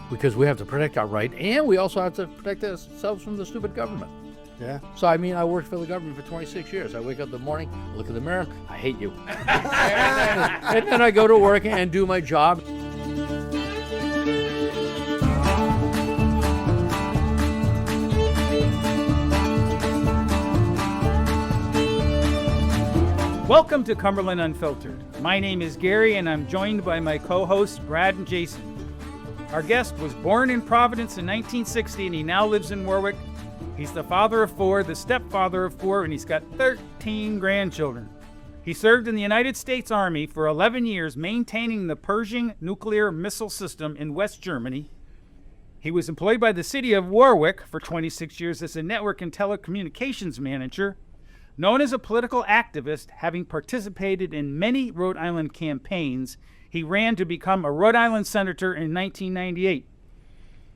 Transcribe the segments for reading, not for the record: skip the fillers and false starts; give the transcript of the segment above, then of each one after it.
because we have to protect our right, and we also have to protect ourselves from the stupid government. Yeah. So, I mean, I worked for the government for 26 years. I wake up in the morning, look in the mirror, I hate you. and then I go to work and do my job. Welcome to Cumberland Unfiltered. My name is Gary, and I'm joined by my co-hosts, Brad and Jason. Our guest was born in Providence in 1960, and he now lives in Warwick. He's the father of 4, the stepfather of 4, and he's got 13 grandchildren. He served in the United States Army for 11 years, maintaining the Pershing nuclear missile system in West Germany. He was employed by the city of Warwick for 26 years as a network and telecommunications manager. Known as a political activist, having participated in many Rhode Island campaigns, he ran to become a Rhode Island senator in 1998.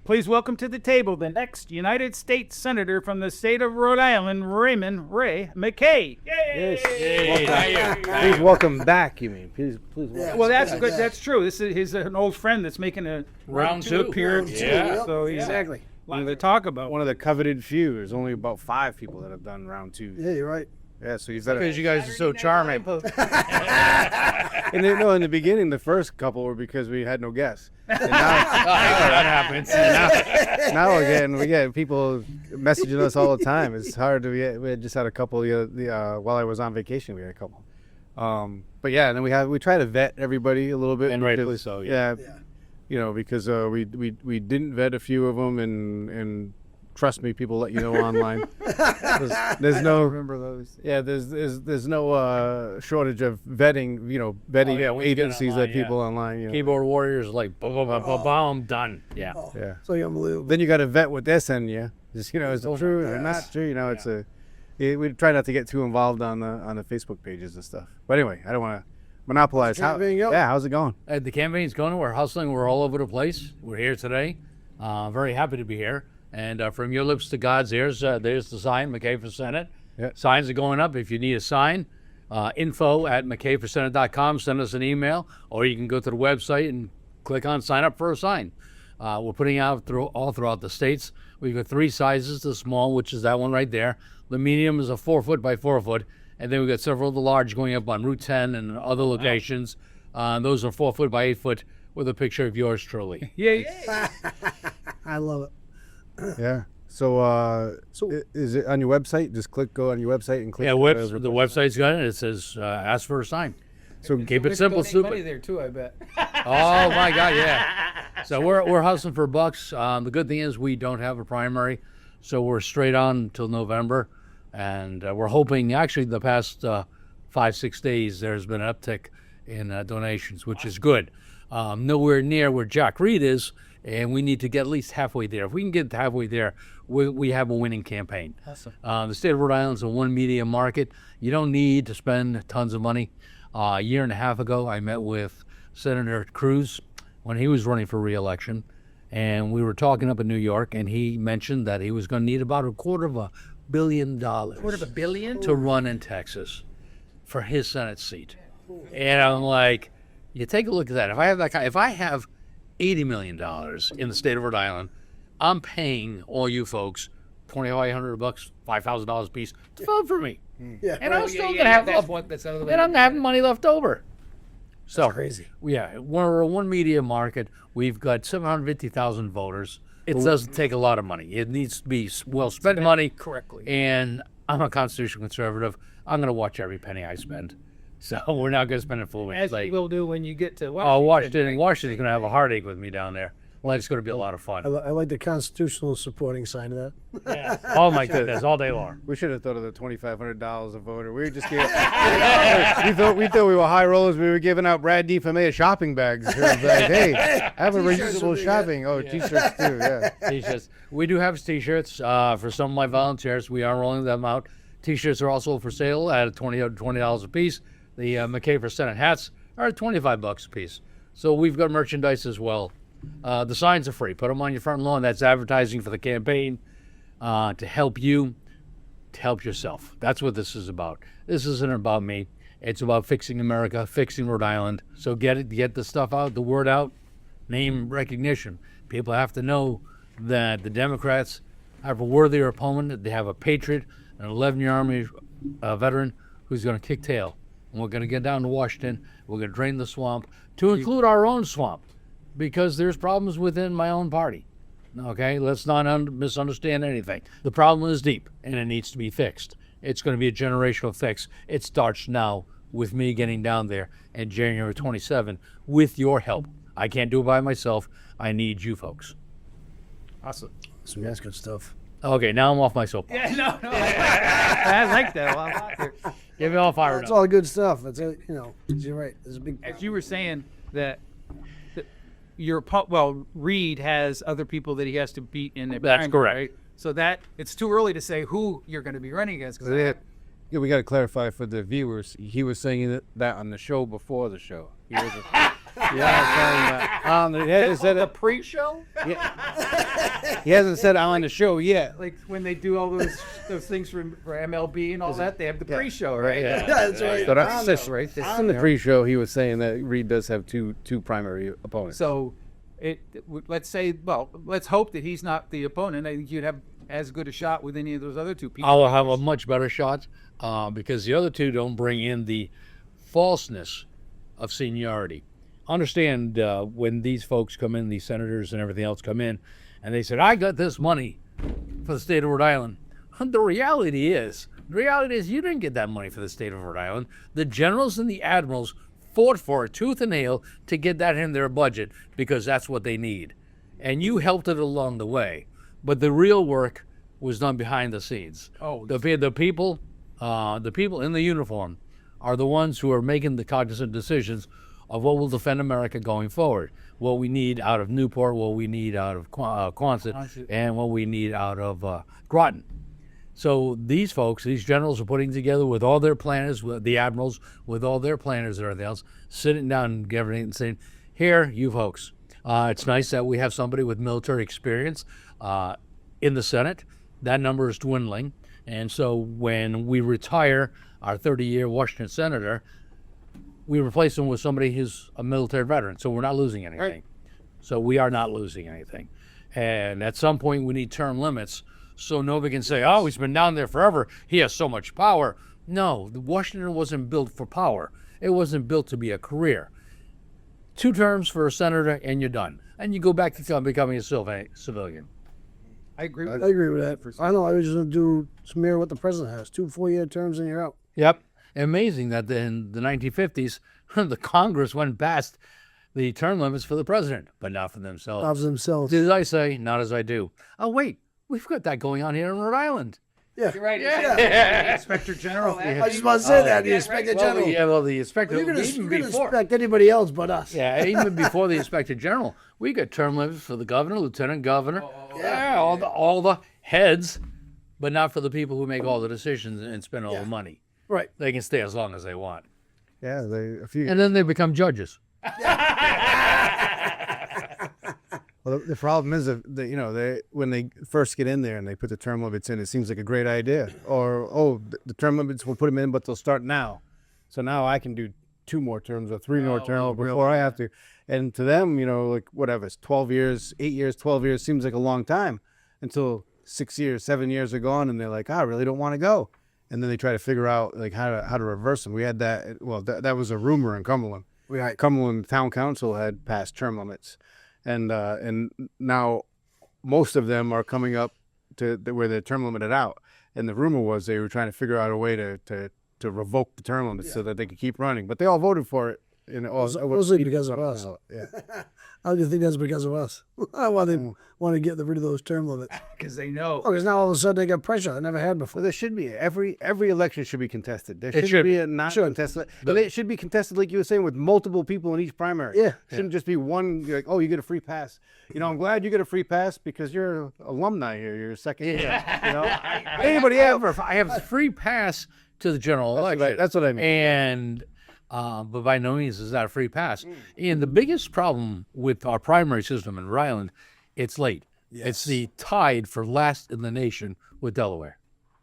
Please welcome to the table the next United States Senator from the state of Rhode Island, Raymond Ray McKay. Yay! Yes. Please welcome back, you mean. Please welcome. Yeah, well, that's good. That's true. This is he's an old friend that's making a Round two appearance. Yeah. So Exactly. A lot to talk about. One of the coveted few. There's only about 5 people that have done round 2. Yeah, you're right. Yeah, so you've got Because you guys are so charming. in the beginning, the first couple were because we had no guests. And now, that happens. now we get people messaging us all the time. It's hard to get. We had just had a couple while I was on vacation. We had a couple. But yeah, and then we try to vet everybody a little bit. And rightfully so. Yeah. You know, because we didn't vet a few of them, and trust me, people let you know online. There's no Remember those? Yeah, there's no shortage of vetting agencies that people online. You know. Keyboard warriors like boom, done. Yeah. Yeah. So unbelievable. Then you got to vet what they're sending you. Just is it true or not true? You know, we try not to get too involved on the Facebook pages and stuff. But anyway, I don't want to monopolize. How's it going? The campaign's going. We're hustling. We're all over the place. We're here today. Very happy to be here. And from your lips to God's ears, there's the sign, McKay for Senate. Yep. Signs are going up. If you need a sign, info@mckayforsenate.com. Send us an email, or you can go to the website and click on sign up for a sign. We're putting out all throughout the states. We've got 3 sizes. The small, which is that one right there. The medium is a 4 foot by 4 foot. And then we've got several of the large going up on Route 10 and other locations. Those are 4 foot by 8 foot with a picture of yours truly. Yay! I love it. Yeah. So is it on your website? Just go on your website and click. Yeah, the website's got it. It says ask for a sign. So keep it simple, stupid. Money there too, I bet. Oh my God, yeah. So we're hustling for bucks. The good thing is we don't have a primary, so we're straight on until November, and we're hoping. Actually, the past 5-6 days, there's been an uptick in donations, which is good. Nowhere near where Jack Reed is. And we need to get at least halfway there. If we can get halfway there, we have a winning campaign. Awesome. The state of Rhode Island is a one media market. You don't need to spend tons of money. A year and a half ago, I met with Senator Cruz when he was running for re-election, and we were talking up in New York, and he mentioned that he was going to need about $250 million. $250 million? To run in Texas for his Senate seat. And I'm like, you take a look at that. If I have $80 million in the state of Rhode Island, I'm paying all you folks $2,500, $5,000 a piece to vote for me. Yeah. And I'm still gonna have I'm gonna have money left over. So That's crazy. Yeah, we're a one media market. We've got 750,000 voters. It doesn't take a lot of money. It needs to be well spent money correctly. And I'm a constitutional conservative. I'm gonna watch every penny I spend. So we're not going to spend it full As you will do when you get to Washington. Oh, Washington's going to have a heartache with me down there. Well, it's going to be a lot of fun. I like the constitutional supporting sign of that. Yeah. Oh, my goodness, all day long. We should have thought of the $2,500 a voter. We just gave. we thought we were high rollers. We were giving out Brad D. for Mayor shopping bags. It was like, hey, have a reusable shopping. Oh, T-shirts too. Yeah. T-shirts. We do have T-shirts for some of my volunteers. We are rolling them out. T-shirts are also for sale at $20 a piece. The McKay for Senate hats are $25 a piece. So we've got merchandise as well. The signs are free. Put them on your front lawn. That's advertising for the campaign to help you, to help yourself. That's what this is about. This isn't about me. It's about fixing America, fixing Rhode Island. So get the stuff out, the word out, name recognition. People have to know that the Democrats have a worthier opponent. They have a patriot, an 11-year Army veteran who's going to kick tail. And we're going to get down to Washington. We're going to drain the swamp, to include our own swamp, because there's problems within my own party. Okay, let's not misunderstand anything. The problem is deep, and it needs to be fixed. It's going to be a generational fix. It starts now with me getting down there on January 27 with your help. I can't do it by myself. I need you folks. Awesome. So that's good stuff. Okay, now I'm off my soapbox. Yeah, no. I like that a lot. Get me all fired That's up. all good stuff. That's you're right. There's a big. As you were saying that Reed has other people that he has to beat in the That's primary, correct. right? So that it's too early to say who you're going to be running against. 'Cause Yeah, we got to clarify for the viewers. He was saying that on the show before the show. He was saying that he hasn't said the it. pre-show, He hasn't said it on the show yet. like when they do all those things for MLB and all that, they have the pre-show, right? Yeah. That's right. So that's right. On the pre-show, he was saying that Reed does have two primary opponents. So let's hope that he's not the opponent. I think you'd have as good a shot with any of those other two people. I'll have a much better shot because the other two don't bring in the falseness of seniority. Understand when these folks come in, these senators and everything else come in, and they said, I got this money for the state of Rhode Island. The reality is you didn't get that money for the state of Rhode Island. The generals and the admirals fought for it tooth and nail to get that in their budget because that's what they need. And you helped it along the way. But the real work was done behind the scenes. Oh, the people in the uniform are the ones who are making the cognizant decisions of what will defend America going forward. What we need out of Newport, what we need out of Quonset, and what we need out of Groton. So these folks, these generals are putting together with all their planners, with the admirals, with all their planners and everything else, sitting down and everything and saying, here, you folks. It's nice that we have somebody with military experience in the Senate. That number is dwindling. And so when we retire our 30-year Washington senator, we replace him with somebody who's a military veteran. So we're not losing anything. Right. So we are not losing anything. And at some point, we need term limits so nobody can say, oh, he's been down there forever. He has so much power. No, Washington wasn't built for power. It wasn't built to be a career. 2 terms for a senator and you're done. And you go back to becoming a civilian. I agree I with agree with that. I know. I was just gonna do some mirror what the president has: 2 4-year terms and you're out. Yep. Amazing that in the 1950s, the Congress went past the term limits for the president, but not for themselves. Of themselves. As I say, not as I do. Oh, wait, we've got that going on here in Rhode Island. Yeah. You're right. Yeah. Inspector General. I was just about to say that. The inspector general. Well, the inspector, You're gonna even before. inspect anybody else but us. Yeah, even before the inspector general, we got term limits for the governor, lieutenant governor, all the heads, but not for the people who make all the decisions and spend all the money. Right. They can stay as long as they want. Yeah, And then they become judges. Well, the problem is that when they first get in there and they put the term limits in, it seems like a great idea. Or the term limits, we'll put them in, but they'll start now. So now I can do 2 more terms or 3 more terms before I have to. And to them, like whatever, it's 12 years, 8 years, 12 years seems like a long time until 6 years, 7 years are gone, and they're like, I really don't want to go. And then they try to figure out like how to reverse them. We had that. Well, that was a rumor in Cumberland. Cumberland Town Council had passed term limits, and now most of them are coming up to where they're term limited out. And the rumor was they were trying to figure out a way to revoke the term limits so that they could keep running. But they all voted for it. Mostly because of us. Yeah. I do think that's because of us. I want to get rid of those term limits. Because they know. Because now all of a sudden they got pressure I never had before. Well, there should be every election should be contested. There It should should. be a not contested. But it should be contested, like you were saying, with multiple people in each primary. Yeah. It shouldn't just be one. You're like, oh, you get a free pass. I'm glad you get a free pass because you're an alumni here. You're a second year. Anybody ever? I have a free pass to the general election. That's what I mean. And but by no means is that a free pass. And the biggest problem with our primary system in Rhode Island, it's late. Yes. It's the tied for last in the nation with Delaware.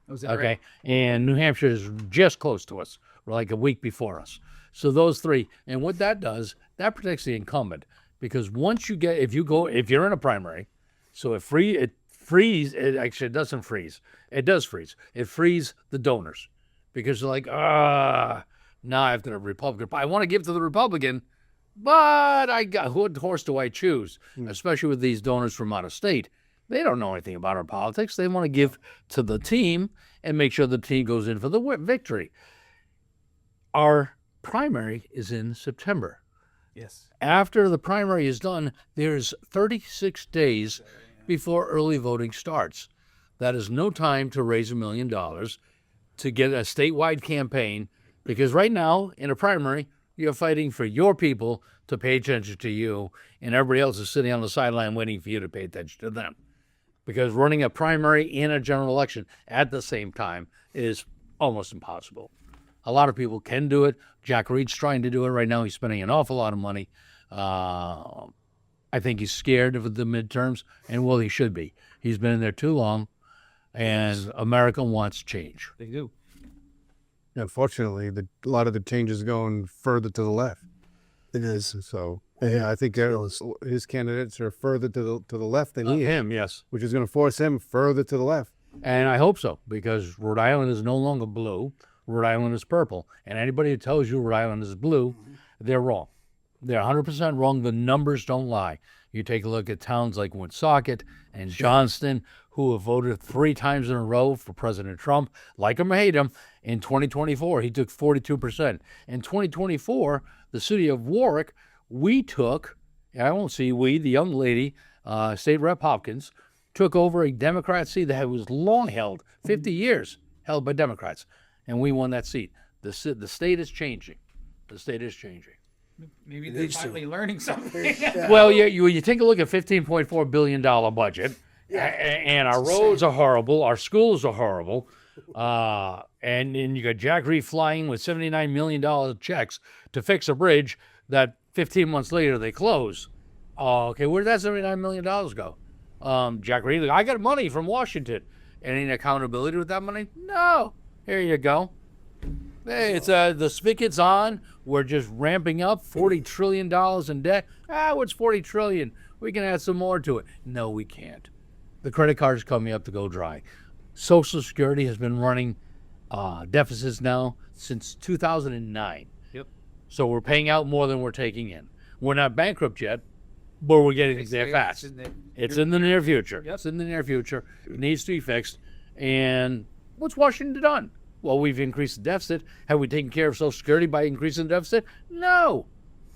Was that right? And New Hampshire is just close to us. We're like a week before us. So those 3, and what that does, that protects the incumbent. because once you get, if you're in a primary, so it actually it doesn't freeze. It does freeze. It frees the donors because they're like, now I have to Republican. I want to give to the Republican, but what horse do I choose? Especially with these donors from out of state. They don't know anything about our politics. They want to give to the team and make sure the team goes in for the victory. Our primary is in September. Yes. After the primary is done, there's 36 days before early voting starts. That is no time to raise $1 million to get a statewide campaign, because right now in a primary, you're fighting for your people to pay attention to you, and everybody else is sitting on the sideline waiting for you to pay attention to them. Because running a primary and a general election at the same time is almost impossible. A lot of people can do it. Jack Reed's trying to do it right now. He's spending an awful lot of money. I think he's scared of the midterms, and well, he should be. He's been in there too long, and America wants change. They do. Unfortunately, a lot of the change is going further to the left. It is. So I think his candidates are further to the left than he is, Him, yes. which is going to force him further to the left. And I hope so, because Rhode Island is no longer blue. Rhode Island is purple. And anybody who tells you Rhode Island is blue, they're wrong. They're 100% wrong. The numbers don't lie. You take a look at towns like Woonsocket and Johnston, who have voted 3 times in a row for President Trump. Like him or hate him, in 2024, he took 42%. In 2024, the city of Warwick, we took, I won't see we, the young lady, State Rep Hopkins, took over a Democrat seat that was long held, 50 years held by Democrats, and we won that seat. The state is changing. The state is changing. Maybe they're finally learning something. Well, you take a look at $15.4 billion budget, and our roads are horrible, our schools are horrible, and then you got Jack Reed flying with $79 million checks to fix a bridge that 15 months later they close. Okay, where did that $79 million go? Jack Reed, I got money from Washington. Any accountability with that money? No. Here you go. Hey, it's the spigot's on. We're just ramping up $40 trillion in debt. What's $40 trillion? We can add some more to it. No, we can't. The credit card's coming up to go dry. Social Security has been running deficits now since 2009. Yep. So we're paying out more than we're taking in. We're not bankrupt yet, but we're getting there fast. It's in the near future. Yep. It's in the near future. It needs to be fixed. And what's Washington done? Well, we've increased the deficit. Have we taken care of Social Security by increasing the deficit? No.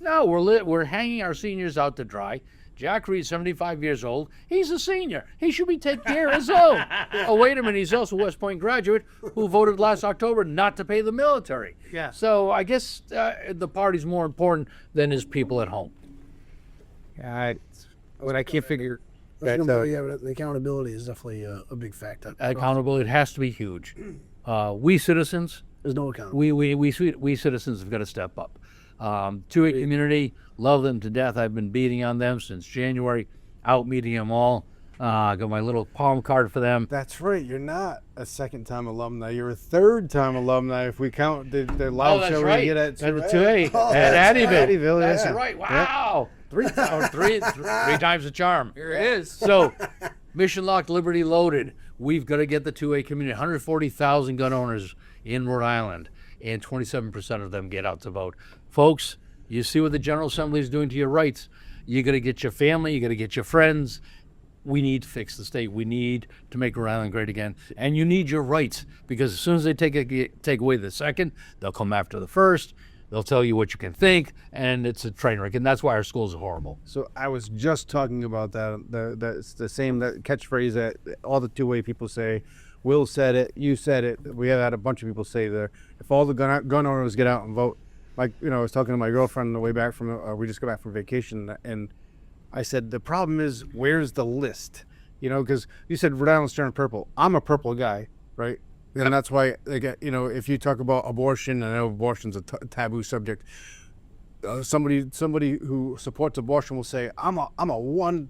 We're hanging our seniors out to dry. Jack Reed's 75 years old. He's a senior. He should be taking care of his own. Oh, wait a minute. He's also a West Point graduate who voted last October not to pay the military. Yeah. So I guess the party's more important than his people at home. What I can't figure. But the accountability is definitely a big factor. Accountability has to be huge. We citizens, There's no accountability. we citizens have got to step up. 2A community, love them to death. I've been beating on them since January, out meeting them all. Got my little palm card for them. That's right. You're not a second-time alumni. You're a third-time alumni if we count the loud show we get at 2A at Addyville. That's yeah. right. Wow. Three times the charm. Here it is. So, Mission Locked, Liberty Loaded. We've got to get the 2A community. 140,000 gun owners in Rhode Island, and 27% of them get out to vote. Folks, you see what the General Assembly is doing to your rights. You got to get your family. You got to get your friends. We need to fix the state. We need to make Rhode Island great again. And you need your rights, because as soon as they take away the second, they'll come after the first. They'll tell you what you can think, and it's a train wreck. And that's why our schools are horrible. So I was just talking about that. That's the same catchphrase that all the 2A people say. Will said it. You said it. We have had a bunch of people say there. If all the gun owners get out and vote, like I was talking to my girlfriend on the way back from. We just got back from vacation, and I said the problem is where's the list? Because you said Rhode Island's turning purple. I'm a purple guy, right? And that's why if you talk about abortion, I know abortion's a taboo subject. Somebody who supports abortion will say, I'm a one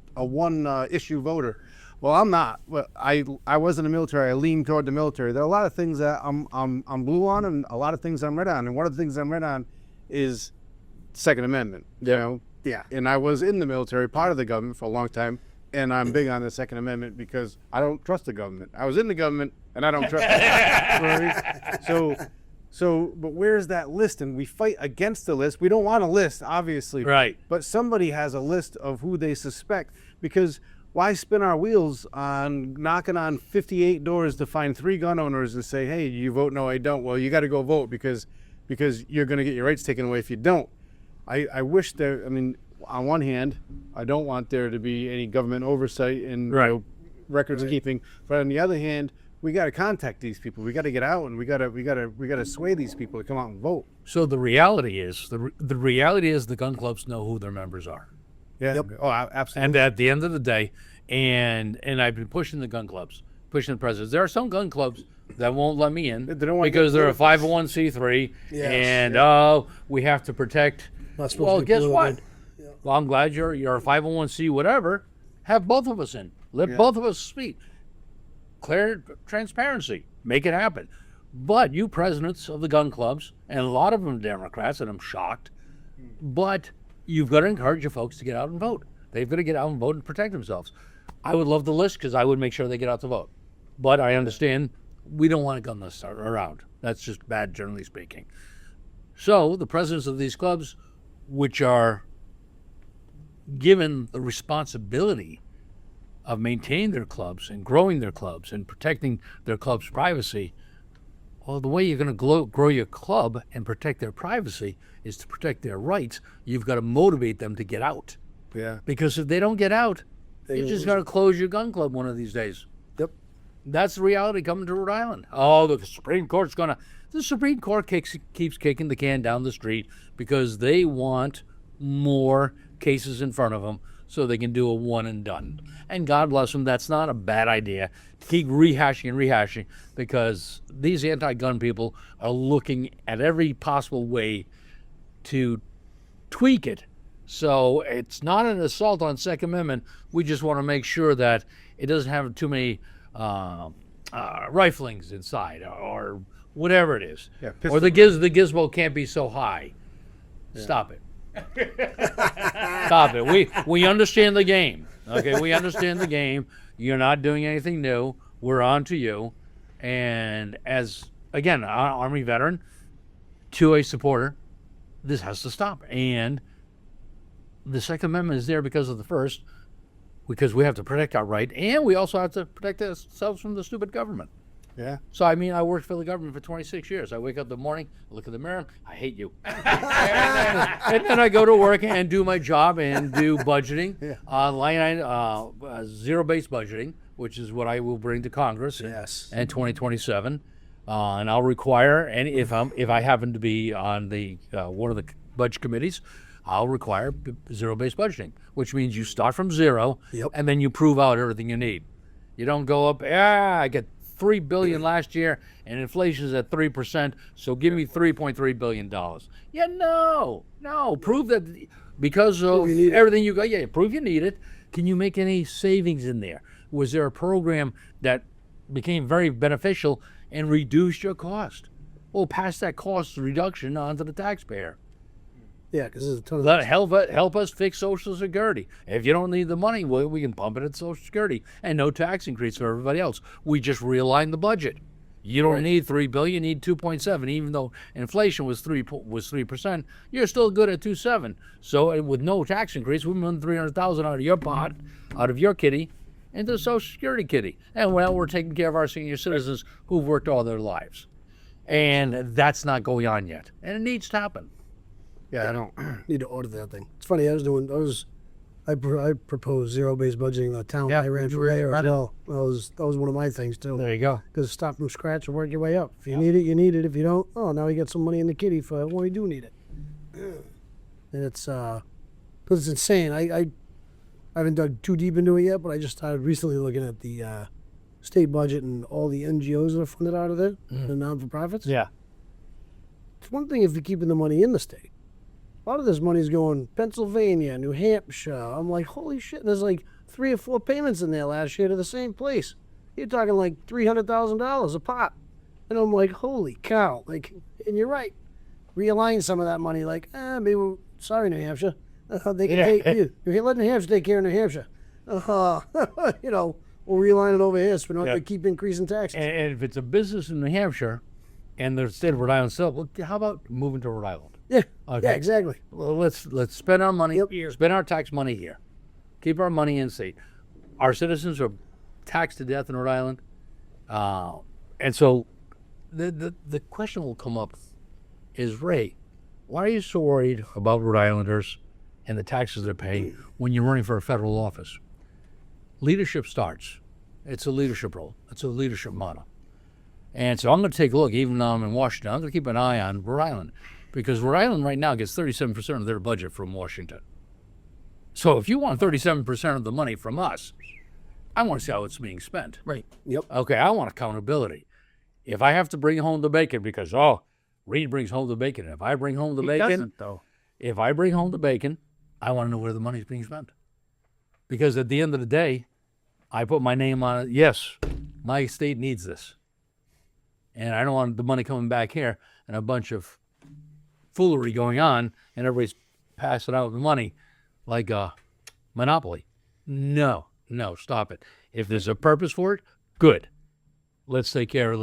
issue voter. Well, I'm not. Well, I was in the military. I lean toward the military. There are a lot of things that I'm blue on, and a lot of things I'm red on. And one of the things I'm red on is Second Amendment. Yeah. And I was in the military, part of the government for a long time, and I'm big on the Second Amendment because I don't trust the government. I was in the government, and I don't trust but where's that list? And we fight against the list. We don't want a list, obviously. Right. But somebody has a list of who they suspect, because why spin our wheels on knocking on 58 doors to find 3 gun owners and say, hey, you vote? No, I don't. Well, you got to go vote because you're going to get your rights taken away if you don't. I wish there, I mean, on one hand, I don't want there to be any government oversight and records keeping. But on the other hand, we got to contact these people. We got to get out and we got to sway these people to come out and vote. So the reality is the gun clubs know who their members are. Yeah. Yep. Oh, absolutely. And at the end of the day, and I've been pushing the gun clubs, pushing the presidents. There are some gun clubs that won't let me in because they're a 501c3, and we have to protect. Well, guess what? Yeah. Well, I'm glad you're a 501c whatever. Have both of us in. Let both of us speak. Clear transparency. Make it happen. But you presidents of the gun clubs, and a lot of them Democrats, and I'm shocked, but you've got to encourage your folks to get out and vote. They've got to get out and vote and protect themselves. I would love the list because I would make sure they get out to vote. But I understand we don't want a gun list around. That's just bad, generally speaking. So the presidents of these clubs, which are given the responsibility of maintaining their clubs and growing their clubs and protecting their club's privacy, well, the way you're going to grow your club and protect their privacy is to protect their rights. You've got to motivate them to get out. Yeah. Because if they don't get out, you just got to close your gun club one of these days. Yep. That's the reality coming to Rhode Island. Oh, the Supreme Court's going to... The Supreme Court keeps kicking the can down the street because they want more cases in front of them so they can do a one and done. And God bless them, that's not a bad idea to keep rehashing because these anti-gun people are looking at every possible way to tweak it. So it's not an assault on Second Amendment. We just want to make sure that it doesn't have too many riflings inside or whatever it is. Yeah, or the gizmo can't be so high. Yeah. Stop it. Stop it. We understand the game. Okay, we understand the game. You're not doing anything new. We're on to you. And as, again, an Army veteran to a supporter, this has to stop. And the Second Amendment is there because of the First, because we have to protect our right, and we also have to protect ourselves from the stupid government. Yeah. So, I mean, I worked for the government for 26 years. I wake up in the morning, look in the mirror, I hate you. And then I go to work and do my job and do budgeting, zero-based budgeting, which is what I will bring to Congress in 2027. And I'll require, and if I happen to be on the one of the budget committees, I'll require zero-based budgeting, which means you start from zero, and then you prove out everything you need. You don't go up, I get $3 billion last year, and inflation is at 3%, so give me $3.3 billion. Yeah, no. Prove that because of everything you got. Yeah, prove you need it. Can you make any savings in there? Was there a program that became very beneficial and reduced your cost? Well, pass that cost reduction on to the taxpayer. Yeah, because there's a ton of... Let help us fix Social Security. If you don't need the money, well, we can pump it at Social Security and no tax increase for everybody else. We just realign the budget. You don't need $3 billion, you need 2.7. Even though inflation was 3%, you're still good at 2.7. So with no tax increase, we run $300,000 out of your pot, out of your kitty, into the Social Security kitty. And now we're taking care of our senior citizens who've worked all their lives. And that's not going on yet. And it needs to happen. Yeah, I don't need to order that thing. It's funny. I proposed zero-based budgeting in the town I ran for mayor as well. That was one of my things too. There you go. Because start from scratch and work your way up. If you need it, you need it. If you don't, now you get some money in the kitty for when we do need it. And it's because it's insane. I haven't dug too deep into it yet, but I just started recently looking at the state budget and all the NGOs that are funded out of it, the non-for-profits. Yeah. It's one thing if you're keeping the money in the state. A lot of this money's going Pennsylvania, New Hampshire. I'm like, holy shit, there's like 3 or 4 payments in there last year to the same place. You're talking like $300,000 a pop. And I'm like, holy cow. Like, and you're right. Realign some of that money. Like, sorry, New Hampshire. They can take you. You're letting New Hampshire take care of New Hampshire. You know, we'll realign it over here, so we don't have to keep increasing taxes. And if it's a business in New Hampshire, and the state of Rhode Island still, well, how about moving to Rhode Island? Yeah. Okay. Yeah, exactly. Well, let's spend our money here. Spend our tax money here. Keep our money in state. Our citizens are taxed to death in Rhode Island, and so the question will come up is, Ray, why are you so worried about Rhode Islanders and the taxes they're paying when you're running for a federal office? Leadership starts. It's a leadership role. It's a leadership model. And so I'm going to take a look, even though I'm in Washington, I'm going to keep an eye on Rhode Island, because Rhode Island right now gets 37% of their budget from Washington. So if you want 37% of the money from us, I want to see how it's being spent. Right. Yep. Okay, I want accountability. If I have to bring home the bacon because, Reed brings home the bacon. If I bring home the bacon, doesn't, though. If I bring home the bacon, I want to know where the money's being spent. Because at the end of the day, I put my name on it. Yes, my state needs this. And I don't want the money coming back here and a bunch of foolery going on and everybody's passing out the money like a monopoly. No, stop it. If there's a purpose for it, good. Let's take care of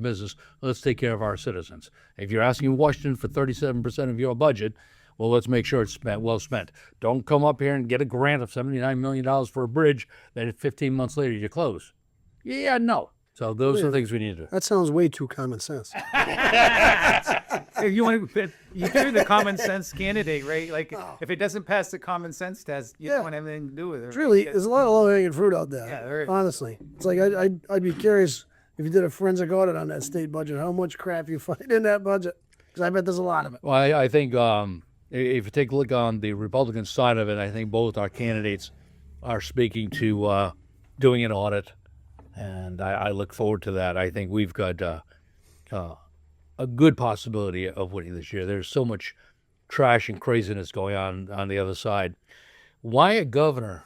business. Let's take care of our citizens. If you're asking Washington for 37% of your budget, well, let's make sure it's well spent. Don't come up here and get a grant of $79 million for a bridge that 15 months later you close. Yeah, no. So those are the things we need to do. That sounds way too common sense. If you want to, you're the common sense candidate, right? Like, if it doesn't pass the common sense test, you don't want anything to do with it. It's really, there's a lot of low-hanging fruit out there. Yeah, there is. Honestly, it's like I'd be curious if you did a forensic audit on that state budget, how much crap you find in that budget, because I bet there's a lot of it. Well, I think if you take a look on the Republican side of it, I think both our candidates are speaking to doing an audit. And I look forward to that. I think we've got a good possibility of winning this year. There's so much trash and craziness going on the other side. Why a governor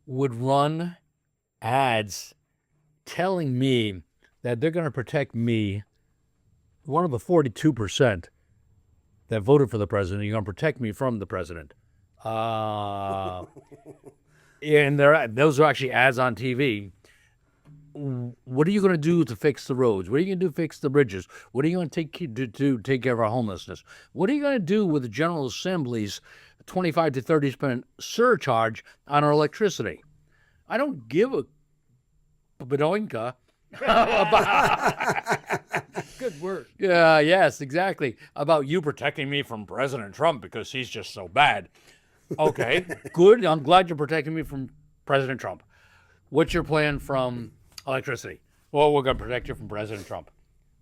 would run ads telling me that they're going to protect me, one of the 42% that voted for the president, you're going to protect me from the president. And those are actually ads on TV. What are you going to do to fix the roads? What are you going to do to fix the bridges? What are you going to take care of our homelessness? What are you going to do with the General Assembly's 25 to 30% surcharge on our electricity? I don't give a badoinka about Good word. Yeah, yes, exactly. About you protecting me from President Trump because he's just so bad. Okay, good. I'm glad you're protecting me from President Trump. What's your plan from electricity? Well, we're going to protect you from President Trump.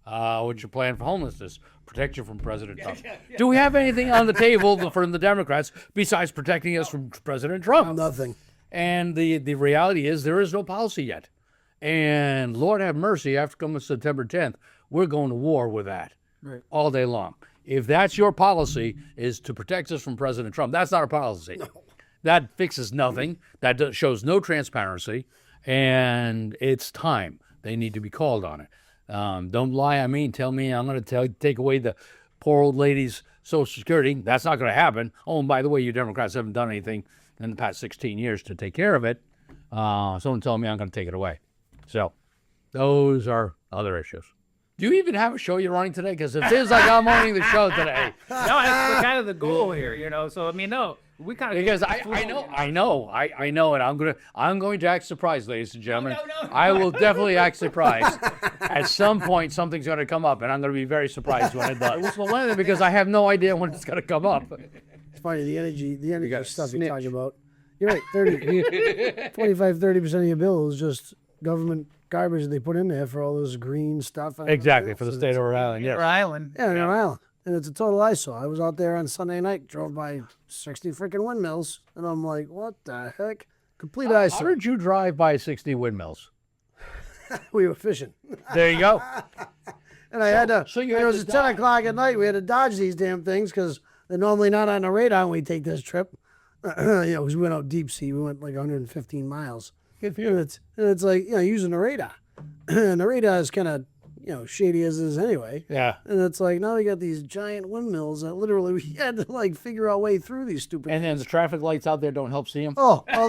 What's your plan for homelessness? Protect you from President Trump. Do we have anything on the table from the Democrats besides protecting us from President Trump? Nothing. And the reality is there is no policy yet. And Lord have mercy, after coming September 10th, we're going to war with that all day long. If that's your policy, is to protect us from President Trump, that's not a policy. No. That fixes nothing. That shows no transparency. And it's time. They need to be called on it. Don't lie on me and tell me I'm going to take away the poor old lady's Social Security. That's not going to happen. Oh, and by the way, you Democrats haven't done anything in the past 16 years to take care of it. Someone tell me I'm going to take it away. So those are other issues. Do you even have a show you're running today? Because it feels like I'm owning the show today. No, that's kind of the goal here, So I mean, no, we kind of because I know, and I'm going to act surprised, ladies and gentlemen. No. I will definitely act surprised. At some point, something's going to come up, and I'm going to be very surprised when it does. Well, because I have no idea when it's going to come up. It's funny the energy stuff you're talking about. You're right, 25-30% of your bill is just government garbage they put in there for all this green stuff. Exactly, for the state of Rhode Island, yes. Rhode Island. Yeah, Rhode Island. And it's a total eyesore. I was out there on Sunday night, drove by 60 freaking windmills, and I'm like, what the heck? Complete eyesore. How did you drive by 60 windmills? We were fishing. There you go. And I had to, So it was 10 o'clock at night, we had to dodge these damn things because they're normally not on the radar when we take this trip. Because we went out deep sea. We went like 115 miles. Good for you. And it's like, using the radar. And the radar is kind of, shady as it is anyway. Yeah. And it's like, now we got these giant windmills that literally we had to like figure our way through these stupid. And then the traffic lights out there don't help see them. Oh, all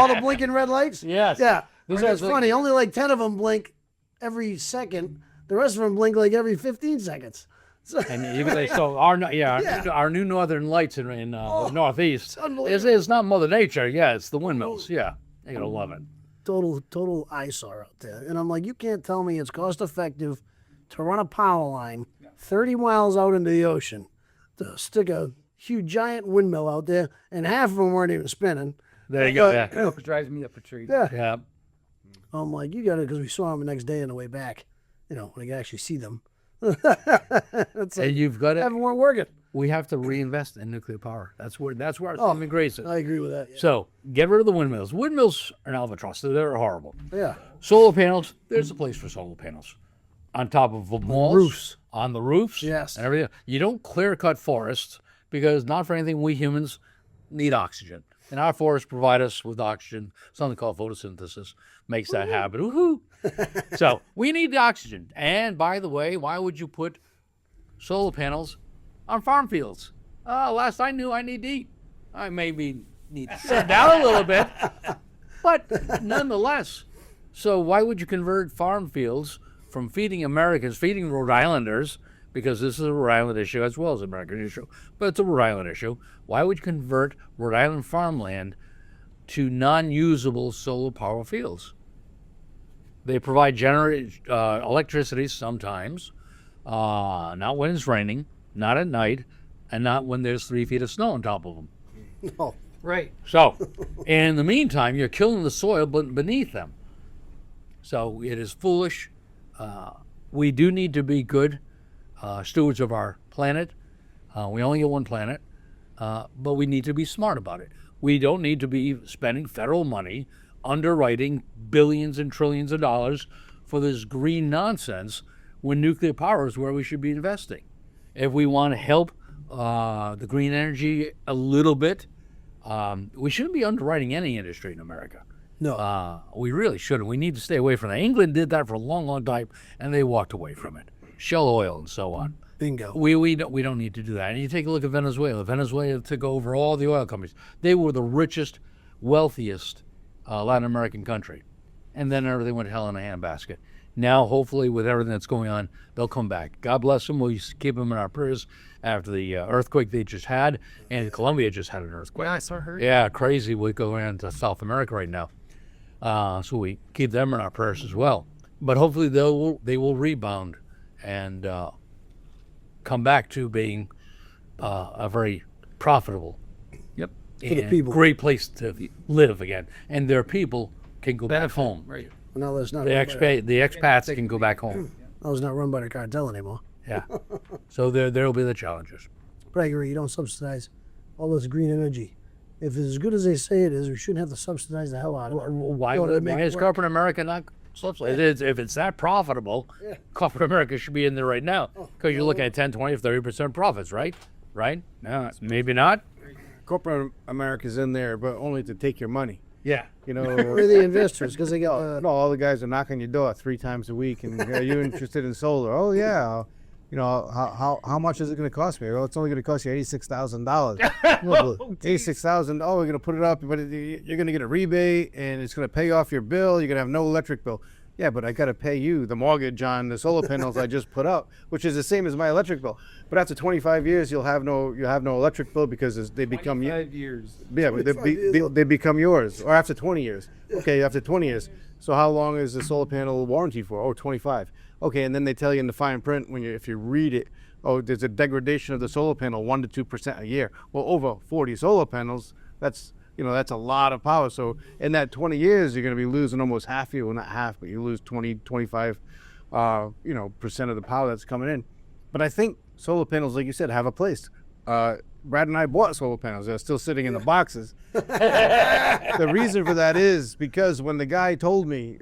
the blinking red lights. Yes. Yeah. These It's are funny. Only like 10 of them blink every second. The rest of them blink like every 15 seconds. So, And so our new northern lights in the northeast is not Mother Nature. Yeah, it's the windmills. Yeah, you're gonna love it. total eyesore out there. And I'm like, you can't tell me it's cost effective to run a power line 30 miles out into the ocean to stick a huge giant windmill out there, and half of them weren't even spinning. There you go. Yeah. It drives me up a tree. Yeah. Yeah. I'm like, you got it, because we saw them the next day on the way back. When you can actually see them. It's like, And you've got haven't it. weren't working. We have to reinvest in nuclear power. That's where our saving grace is. I agree with that. So get rid of the windmills. Windmills are an albatross. They're horrible. Yeah. Solar panels. There's a place for solar panels. On top of the walls, roofs. on the roofs, Yes. and everything. You don't clear cut forests because not for anything we humans need oxygen, and our forests provide us with oxygen. Something called photosynthesis makes that happen. Woohoo! So we need the oxygen. And by the way, why would you put solar panels on farm fields? Last I knew, I need to eat. I maybe need to sit down a little bit, but nonetheless. So why would you convert farm fields from feeding Americans, feeding Rhode Islanders, because this is a Rhode Island issue as well as an American issue, but it's a Rhode Island issue. Why would you convert Rhode Island farmland to non-usable solar power fields? They provide electricity sometimes, not when it's raining, not at night, and not when there's 3 feet of snow on top of them. No. Right. So, in the meantime, you're killing the soil beneath them. So it is foolish. We do need to be good stewards of our planet. We only get one planet, but we need to be smart about it. We don't need to be spending federal money underwriting billions and trillions of dollars for this green nonsense when nuclear power is where we should be investing. If we want to help the green energy a little bit, we shouldn't be underwriting any industry in America. No. We really shouldn't. We need to stay away from that. England did that for a long, long time, and they walked away from it. Shell oil and so on. Bingo. We don't need to do that. And you take a look at Venezuela. Venezuela took over all the oil companies. They were the richest, wealthiest Latin American country. And then everything went to hell in a handbasket. Now, hopefully, with everything that's going on, they'll come back. God bless them. We'll keep them in our prayers after the earthquake they just had. And Colombia just had an earthquake. Well, I saw her. Yeah, crazy. We go around to South America right now. So we keep them in our prayers as well. But hopefully they will rebound and come back to being a very profitable, For the people. great place to live again. And their people can go back home. Right. No, that's not. The expats can go back home. I was not run by the cartel anymore. Yeah. So there'll be the challenges. But I agree. You don't subsidize all this green energy. If it's as good as they say it is, we shouldn't have to subsidize the hell out of it. Why Go to make is work. corporate America not subsidized? If it's that profitable, corporate America should be in there right now because you're looking at 10, 20, 30% profits, right? Right? No, maybe not. Corporate America's in there, but only to take your money. Yeah. We're the investors, because they got. No, all the guys are knocking your door 3 times a week, and are you interested in solar? Oh yeah. How much is it going to cost me? Well, it's only going to cost you $86,000. $86,000. Oh, we're going to put it up, but you're going to get a rebate, and it's going to pay off your bill. You're going to have no electric bill. Yeah, but I got to pay you the mortgage on the solar panels I just put up, which is the same as my electric bill. But after 25 years, you'll have no electric bill because they become 5 years. Yeah, but they become yours. Or after 20 years. Okay, after 20 years. So how long is the solar panel warranty for? Oh, 25. Okay, and then they tell you in the fine print if you read it, oh, there's a degradation of the solar panel 1 to 2% a year. Well, over 40 solar panels, that's a lot of power. So in that 20 years, you're going to be losing almost half well, not half, but you lose 20, 25, percent of the power that's coming in. But I think solar panels, like you said, have a place. Brad and I bought solar panels. They're still sitting in the boxes. The reason for that is because when the guy told me,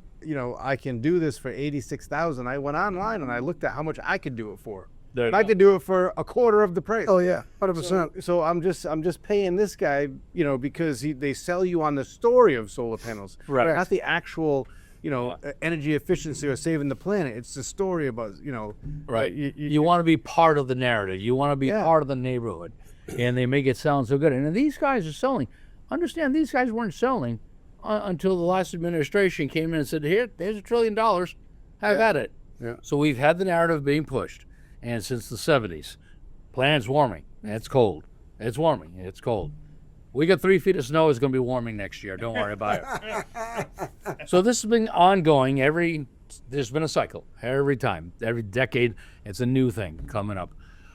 I can do this for $86,000, I went online and I looked at how much I could do it for. And I could do it for a quarter of the price. Oh yeah, 100%. So I'm just paying this guy, because they sell you on the story of solar panels, Right. not the actual, energy efficiency or saving the planet. It's the story about, Right. You want to be part of the narrative. You want to be part of the neighborhood. And they make it sound so good. And these guys are selling. Understand, these guys weren't selling until the last administration came in and said, there's $1 trillion. Have at it. Yeah. So we've had the narrative being pushed. And since the 70s, planet's warming. It's cold. It's warming. It's cold. We got 3 feet of snow. It's going to be warming next year. Don't worry about it. So this has been ongoing. There's been a cycle every time. Every decade, it's a new thing coming up.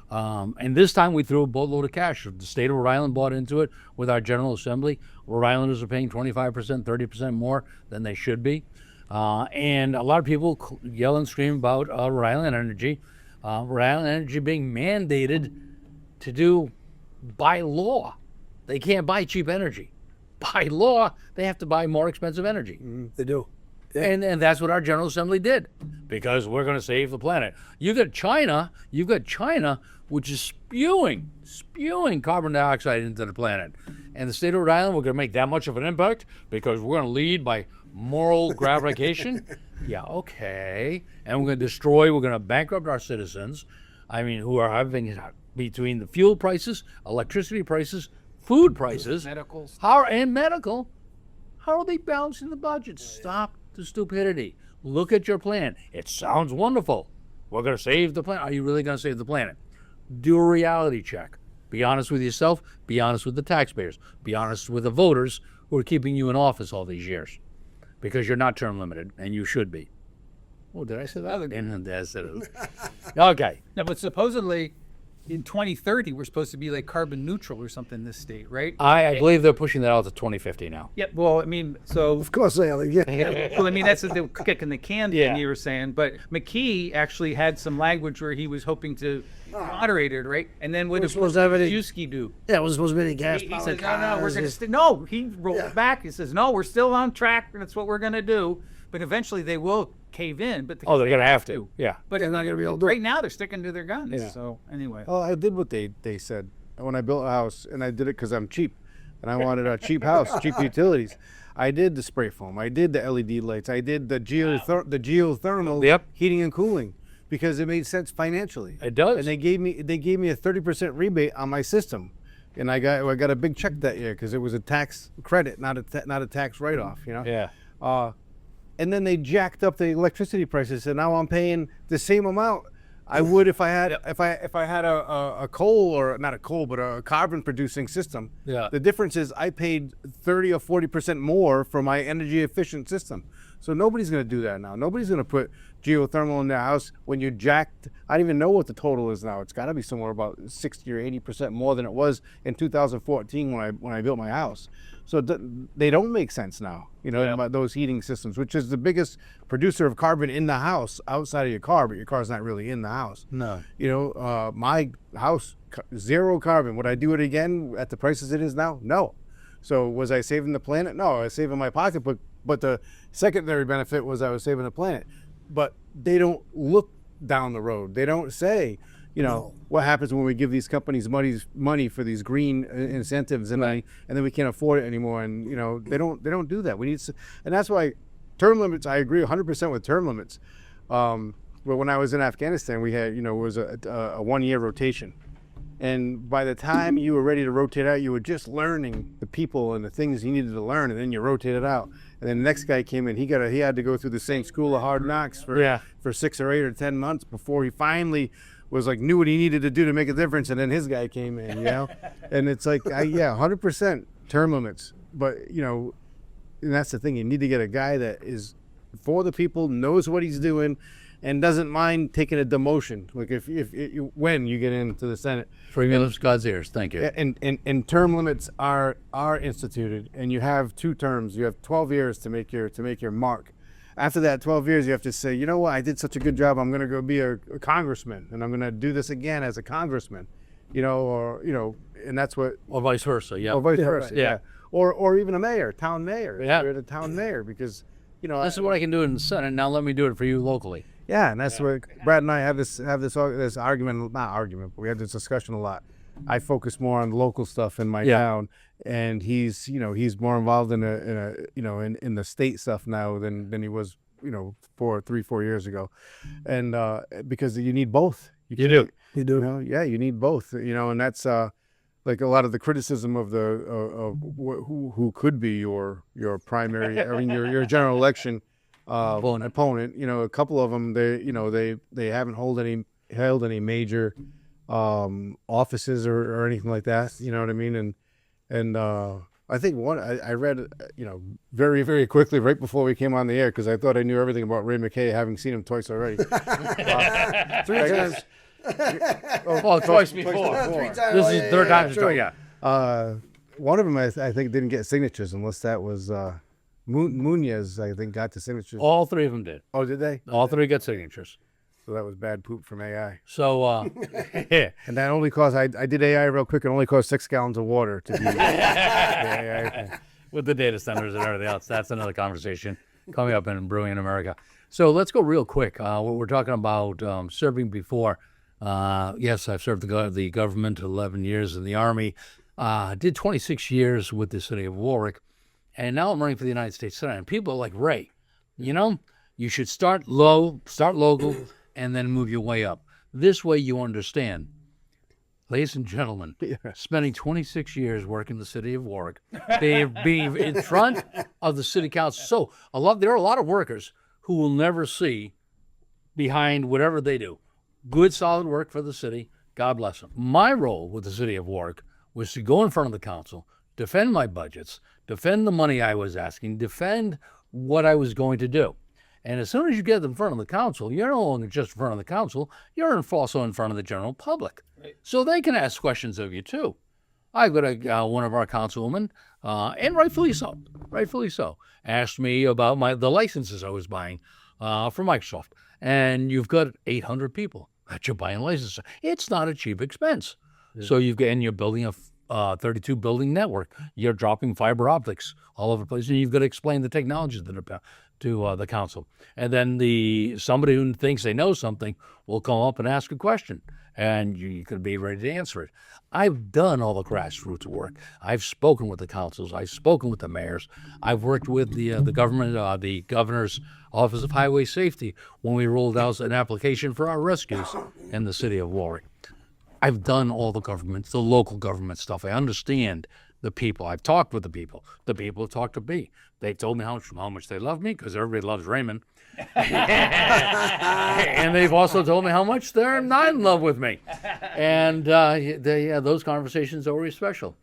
And this time we threw a boatload of cash. The state of Rhode Island bought into it with our General Assembly. Rhode Islanders are paying 25%, 30% more than they should be. And a lot of people yell and scream about Rhode Island Energy. Rhode Island Energy being mandated to do by law. They can't buy cheap energy. By law, they have to buy more expensive energy. They do. And that's what our General Assembly did, because we're going to save the planet. You've got China, which is spewing carbon dioxide into the planet. And the state of Rhode Island, we're going to make that much of an impact because we're going to lead by moral gratification. Yeah, okay. And we're going to bankrupt our citizens. I mean, who are having, between the fuel prices, electricity prices, food prices, medical, how are they balancing the budget? Stop the stupidity. Look at your plan. It sounds wonderful. We're going to save the planet. Are you really going to save the planet? Do a reality check. Be honest with yourself. Be honest with the taxpayers. Be honest with the voters who are keeping you in office all these years, because you're not term limited, and you should be. Oh, did I say that? And I said it. Okay. No, but supposedly in 2030 we're supposed to be like carbon neutral or something in this state, right? I believe they're pushing that out to 2050 now. Yep. Well, I mean, so Of course they are. Yeah. well, I mean, that's the kicking the can thing you were saying. But McKay actually had some language where he was hoping to moderate it, right? And then what did Yuski do? Yeah, it was supposed to be gas. He said, no, we're going to no. He rolled back. He says, no, we're still on track, and that's what we're going to do. But eventually they will cave in. But they're going to have to. Yeah. But They're not going to be able to do right it. now they're sticking to their guns. Yeah. So anyway. Oh, I did what they said when I built a house, and I did it because I'm cheap, and I wanted a cheap house, cheap utilities. I did the spray foam. I did the LED lights. I did the geothermal heating and cooling, because it made sense financially. It does. And they gave me a 30% rebate on my system, and I got a big check that year because it was a tax credit, not a tax write off. Yeah. And then they jacked up the electricity prices, and now I'm paying the same amount I would if I had a coal, or not a coal, but a carbon producing system. Yeah. The difference is I paid 30 or 40% more for my energy efficient system. So nobody's going to do that now. Nobody's going to put geothermal in their house when you're jacked. I don't even know what the total is now. It's got to be somewhere about 60 or 80% more than it was in 2014 when I built my house. So they don't make sense now, about those heating systems, which is the biggest producer of carbon in the house outside of your car, but your car's not really in the house. No. My house, zero carbon. Would I do it again at the prices it is now? No. So was I saving the planet? No, I was saving my pocketbook. But the secondary benefit was I was saving the planet. But they don't look down the road. They don't say, what happens when we give these companies money for these green incentives, and then we can't afford it anymore. And they don't do that. We need and that's why term limits. I agree 100% with term limits. But when I was in Afghanistan, we had it was a 1-year rotation. And by the time you were ready to rotate out, you were just learning the people and the things you needed to learn, and then you rotated out. And then the next guy came in. He had to go through the same school of hard knocks for 6 or 8 or 10 months before he finally was knew what he needed to do to make a difference. And then his guy came in, and it's 100% term limits. But and that's the thing. You need to get a guy that is for the people, knows what he's doing, and doesn't mind taking a demotion. Like when you get into the Senate. Freeman lifts God's ears. Thank you. And term limits are instituted, and you have 2 terms. You have 12 years to make your mark. After that 12 years, you have to say, you know what, I did such a good job. I'm going to go be a congressman, and I'm going to do this again as a congressman. And that's what. Or vice versa. Yeah. Or vice versa. Yeah. Or even a mayor, town mayor. Yeah. You're the town mayor because. This is what I can do in the Senate. Now let me do it for you locally. Yeah, and that's what Brad and I have this argument, not argument, but we have this discussion a lot. I focus more on local stuff in my town, and he's more involved in in the state stuff now than he was 3-4 years ago, and because you need both. You do. You need both. And that's like a lot of the criticism of who could be your primary, I mean your general election opponent. A couple of them they haven't held any major offices or anything like that. You know what I mean? And I think I read very, very quickly right before we came on the air, because I thought I knew everything about Ray McKay, having seen him twice already. 3 times. Twice before. 3 times. This is the third time. True. Yeah. One of them I think didn't get signatures, unless that was Munoz. I think got the signatures. All 3 of them did. Oh, did they? All 3 got signatures. So that was bad poop from AI. So, And that only cost, I did AI real quick, it only cost 6 gallons of water to do the AI. with the data centers and everything else, that's another conversation coming up in Brewing in America. So let's go real quick. What we're talking about serving before. Yes, I've served the government 11 years in the Army. Did 26 years with the city of Warwick. And now I'm running for the United States Senate. And people are like, Ray, you should start low, start local, and then move your way up. This way you understand. Ladies and gentlemen, spending 26 years working in the city of Warwick, being in front of the city council. So there are a lot of workers who will never see behind whatever they do. Good, solid work for the city. God bless them. My role with the city of Warwick was to go in front of the council, defend my budgets, defend the money I was asking, defend what I was going to do. And as soon as you get in front of the council, you're no longer just in front of the council, you're also in front of the general public. Right. So they can ask questions of you too. I've got one of our councilwomen, and rightfully so, asked me about the licenses I was buying for Microsoft. And you've got 800 people that you're buying licenses. It's not a cheap expense. Yeah. So you're building a 32 building network. You're dropping fiber optics all over the place, and you've got to explain the technologies that are to the council. And then somebody who thinks they know something will come up and ask a question, and you could be ready to answer it. I've done all the grassroots work. I've spoken with the councils. I've spoken with the mayors. I've worked with the government, the governor's Office of Highway Safety when we rolled out an application for our rescues in the city of Warwick. I've done all the local government stuff. I understand the people. I've talked with the people. The people have talked to me. They told me how much they love me, because everybody loves Raymond. And they've also told me how much they're not in love with me. And those conversations are always special.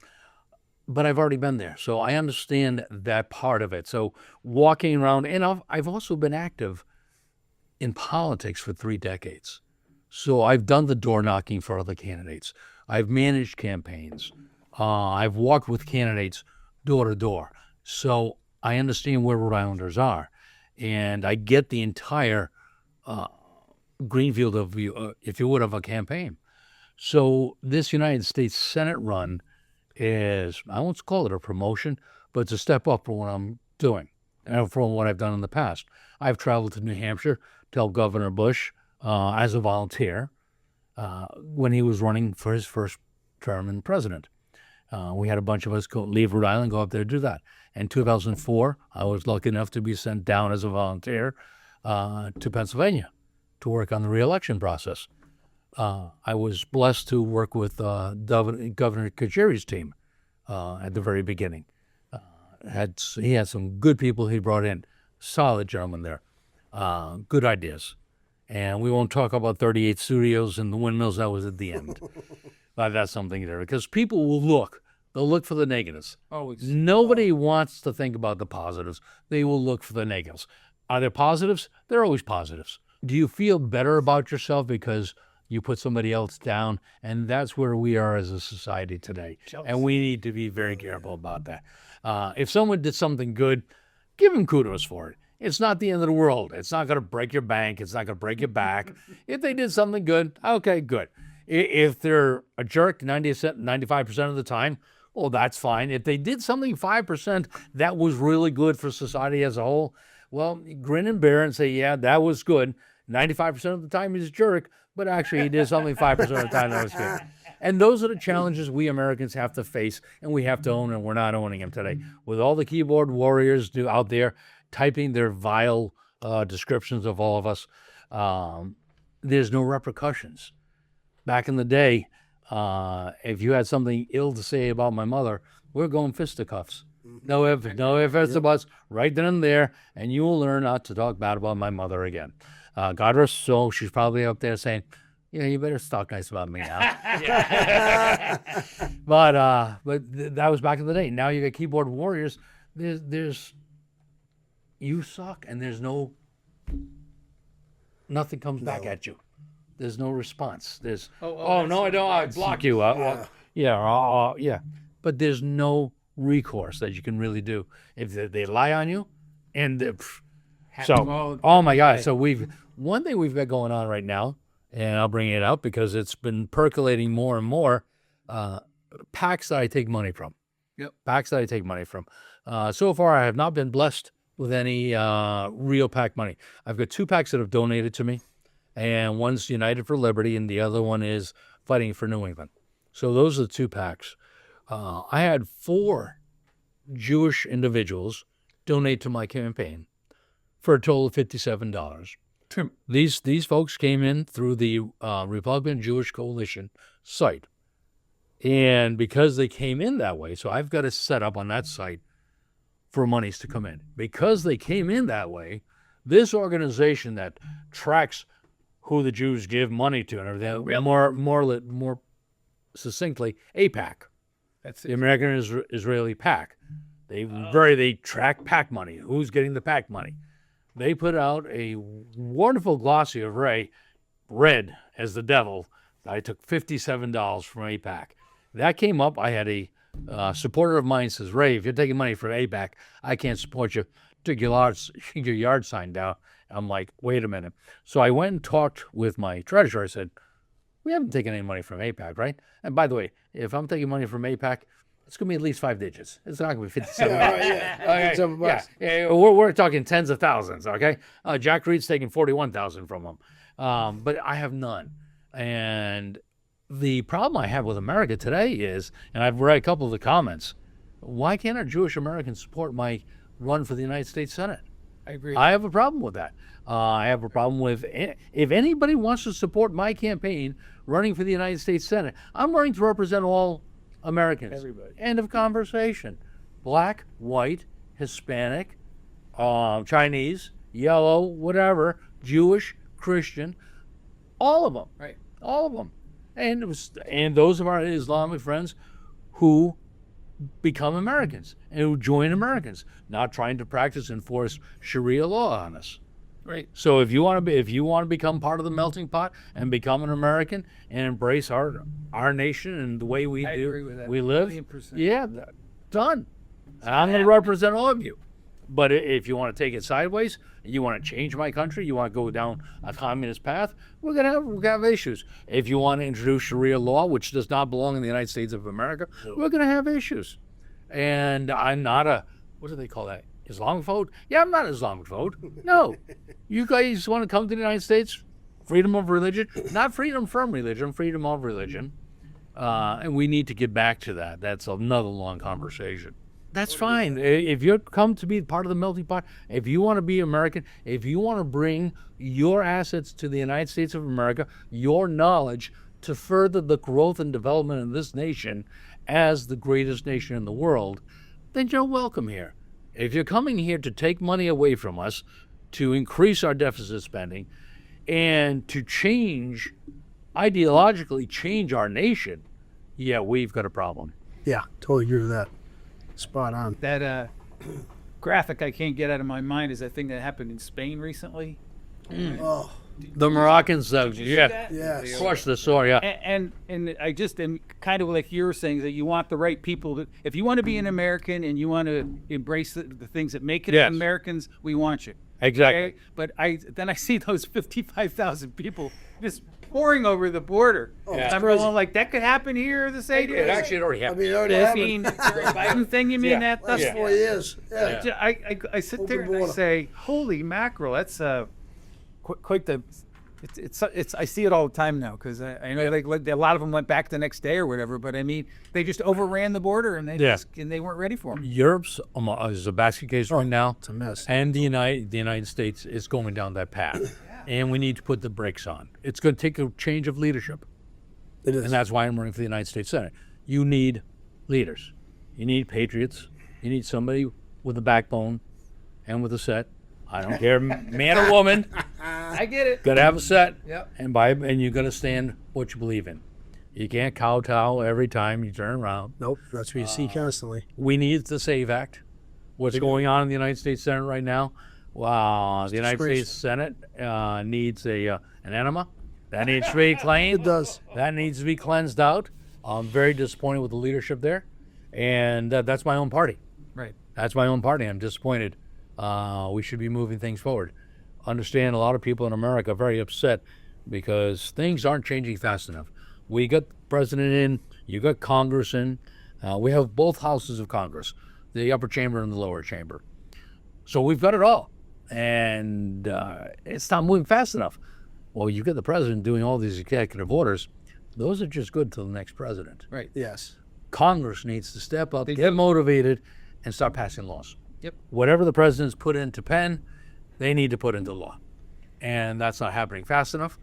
But I've already been there, so I understand that part of it. So walking around, and I've also been active in politics for 3 decades. So I've done the door knocking for other candidates. I've managed campaigns. I've walked with candidates door to door. So I understand where Rhode Islanders are. And I get the entire greenfield of view, if you would, of a campaign. So this United States Senate run is, I won't call it a promotion, but it's a step up from what I'm doing and from what I've done in the past. I've traveled to New Hampshire to help Governor Bush as a volunteer when he was running for his first term in president. We had a bunch of us leave Rhode Island, go up there to do that. In 2004, I was lucky enough to be sent down as a volunteer to Pennsylvania to work on the re-election process. I was blessed to work with Governor Kajiri's team at the very beginning. He had some good people he brought in, solid gentlemen there, good ideas. And we won't talk about 38 studios and the windmills. That was at the end. But that's something there, because people will look. They'll look for the negatives. Always. Nobody wants to think about the positives. They will look for the negatives. Are there positives? There are always positives. Do you feel better about yourself because you put somebody else down? And that's where we are as a society today. Jealous. And we need to be very careful about that. If someone did something good, give them kudos for it. It's not the end of the world. It's not going to break your bank. It's not going to break your back. If they did something good, okay, good. If they're a jerk 95% of the time, well, that's fine. If they did something 5% that was really good for society as a whole, well, grin and bear and say, yeah, that was good. 95% of the time he's a jerk, but actually he did something 5% of the time that was good. And those are the challenges we Americans have to face, and we have to own, and we're not owning them today. With all the keyboard warriors out there typing their vile descriptions of all of us, there's no repercussions. Back in the day, if you had something ill to say about my mother, we're going fisticuffs. No ifs, or buts, right then and there, and you will learn not to talk bad about my mother again. God rest her soul, she's probably up there saying, you better talk nice about me now. But that was back in the day. Now you got keyboard warriors. There's you suck, and there's nothing comes back at you. There's no response. There's no, I don't. I block you. Yeah. But there's no recourse that you can really do if they lie on you, and oh my God. So one thing we've got going on right now, and I'll bring it up because it's been percolating more and more. PACs that I take money from. Yep. PACs that I take money from. So far, I have not been blessed with any real PAC money. I've got 2 PACs that have donated to me, and one's United for Liberty, and the other one is Fighting for New England. So those are the 2 PACs. I had 4 Jewish individuals donate to my campaign for a total of $57. These folks came in through the Republican Jewish Coalition site. And because they came in that way, so I've got to set up on that site for monies to come in. Because they came in that way, this organization that tracks who the Jews give money to and everything, more succinctly, AIPAC. That's the American Israeli PAC. They track PAC money. Who's getting the PAC money? They put out a wonderful glossy of red as the devil. I took $57 from AIPAC. That came up. I had a supporter of mine says, Ray, if you're taking money from AIPAC, I can't support you. Took your yard sign down. I'm like, wait a minute. So I went and talked with my treasurer. I said, we haven't taken any money from AIPAC, right? And by the way, if I'm taking money from AIPAC, it's going to be at least 5 digits. It's not going to be 57 bucks. Okay. We're talking tens of thousands, okay? Jack Reed's taking 41,000 from them. But I have none. And the problem I have with America today is, and I've read a couple of the comments, why can't our Jewish Americans support my run for the United States Senate? I agree. I have a problem with that. I have a problem with, if anybody wants to support my campaign running for the United States Senate, I'm running to represent all Americans. Everybody. End of conversation. Black, white, Hispanic, Chinese, yellow, whatever, Jewish, Christian, all of them. Right. All of them. And those of our Islamic friends who become Americans and who join Americans, not trying to practice and enforce Sharia law on us. Right. So if you want to become part of the melting pot and become an American and embrace our nation and the way we agree with that. we live, 1,000,000%. yeah, done. And I'm going to represent all of you. But if you want to take it sideways, you want to change my country, you want to go down a communist path, we're going to have issues. If you want to introduce Sharia law, which does not belong in the United States of America, we're going to have issues. And I'm not what do they call that? Islamophobe? Yeah, I'm not Islamophobe. No. You guys want to come to the United States? Freedom of religion? Not freedom from religion, freedom of religion. And we need to get back to that. That's another long conversation. That's fine. If you come to be part of the melting pot, if you want to be American, if you want to bring your assets to the United States of America, your knowledge to further the growth and development of this nation as the greatest nation in the world, then you're welcome here. If you're coming here to take money away from us, to increase our deficit spending, and to ideologically change our nation, yeah, we've got a problem. Yeah, totally agree with that. Spot on. That graphic I can't get out of my mind is that thing that happened in Spain recently. Oh, The Moroccans, yes. crushed the soil, yeah. And I just am kind of like you were saying, that you want the right people. If you want to be an American and you want to embrace the things that make it Yes. Americans, we want you. Exactly. Okay? But I see those 55,000 people just pouring over the border. Yeah. I'm going like, that could happen here the same It actually already I happened. mean, it already I happened. mean, the Biden thing, you mean Yeah. that? Last That's 4 years. Yeah. I sit there Open and I border. say, holy mackerel, that's quite the It's I see it all the time now because I know like a lot of them went back the next day or whatever. But I mean, they just overran the border and they weren't ready for them. Europe's is a basket case right now. It's a mess. And the United States is going down that path. And we need to put the brakes on. It's going to take a change of leadership. It is. And that's why I'm running for the United States Senate. You need leaders. You need patriots. You need somebody with a backbone and with a set. I don't care, man or woman. I get it. Got to have a set. Yep. And you got to stand what you believe in. You can't kowtow every time you turn around. Nope, that's what you see constantly. We need the SAVE Act. What's going on in the United States Senate right now? Wow, the United States Senate needs an enema. That needs to be cleaned. It does. That needs to be cleansed out. I'm very disappointed with the leadership there. And that's my own party. Right. That's my own party. I'm disappointed. We should be moving things forward. Understand a lot of people in America are very upset because things aren't changing fast enough. We got the president in, you got Congress in. We have both houses of Congress, the upper chamber and the lower chamber. So we've got it all. And it's not moving fast enough. Well, you get the president doing all these executive orders. Those are just good to the next president. Right. Yes. Congress needs to step up, get motivated, and start passing laws. Yep. Whatever the president's put into pen, they need to put into law. And that's not happening fast enough.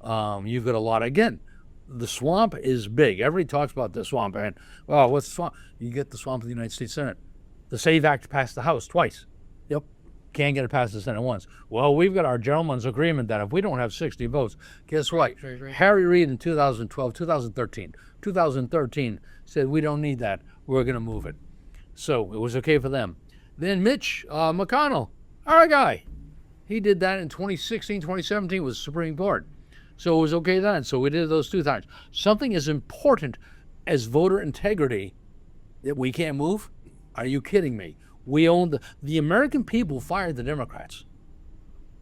You've got a lot. Again, the swamp is big. Everybody talks about the swamp. And, well, what's the swamp? You get the swamp of the United States Senate. The SAVE Act passed the House twice. Yep. Can't get it past the Senate once. Well, we've got our gentleman's agreement that if we don't have 60 votes, guess what? Right. Harry Reid in 2013 said we don't need that. We're going to move it. So it was okay for them. Then Mitch McConnell, our guy, he did that in 2016, 2017 with the Supreme Court. So it was okay then. So we did those 2 times. Something as important as voter integrity that we can't move? Are you kidding me? We own the American people fired the Democrats.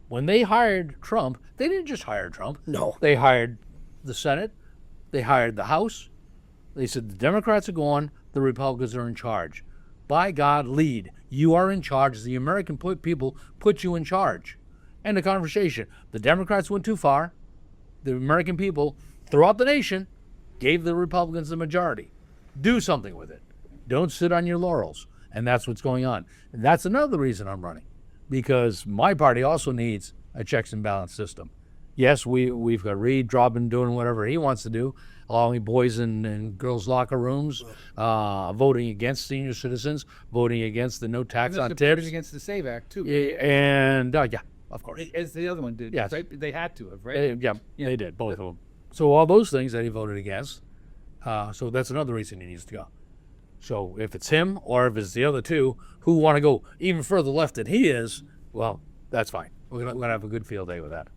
When they hired Trump, they didn't just hire Trump. No. They hired the Senate. They hired the House. They said the Democrats are gone. The Republicans are in charge. By God, lead. You are in charge. The American people put you in charge. End of conversation. The Democrats went too far. The American people throughout the nation gave the Republicans the majority. Do something with it. Don't sit on your laurels. And that's what's going on. And that's another reason I'm running, because my party also needs a checks and balance system. Yes, we've got Reid dropping, doing whatever he wants to do, allowing boys and girls' locker rooms, voting against senior citizens, voting against the no tax on tips. Against the SAVE Act, too. And, yeah, of course. As the other one did. Yes. Right? They had to have, right? Yeah, they did, both of them. So all those things that he voted against, so that's another reason he needs to go. So if it's him or if it's the other two who want to go even further left than he is, well, that's fine. We're gonna have a good field day with that.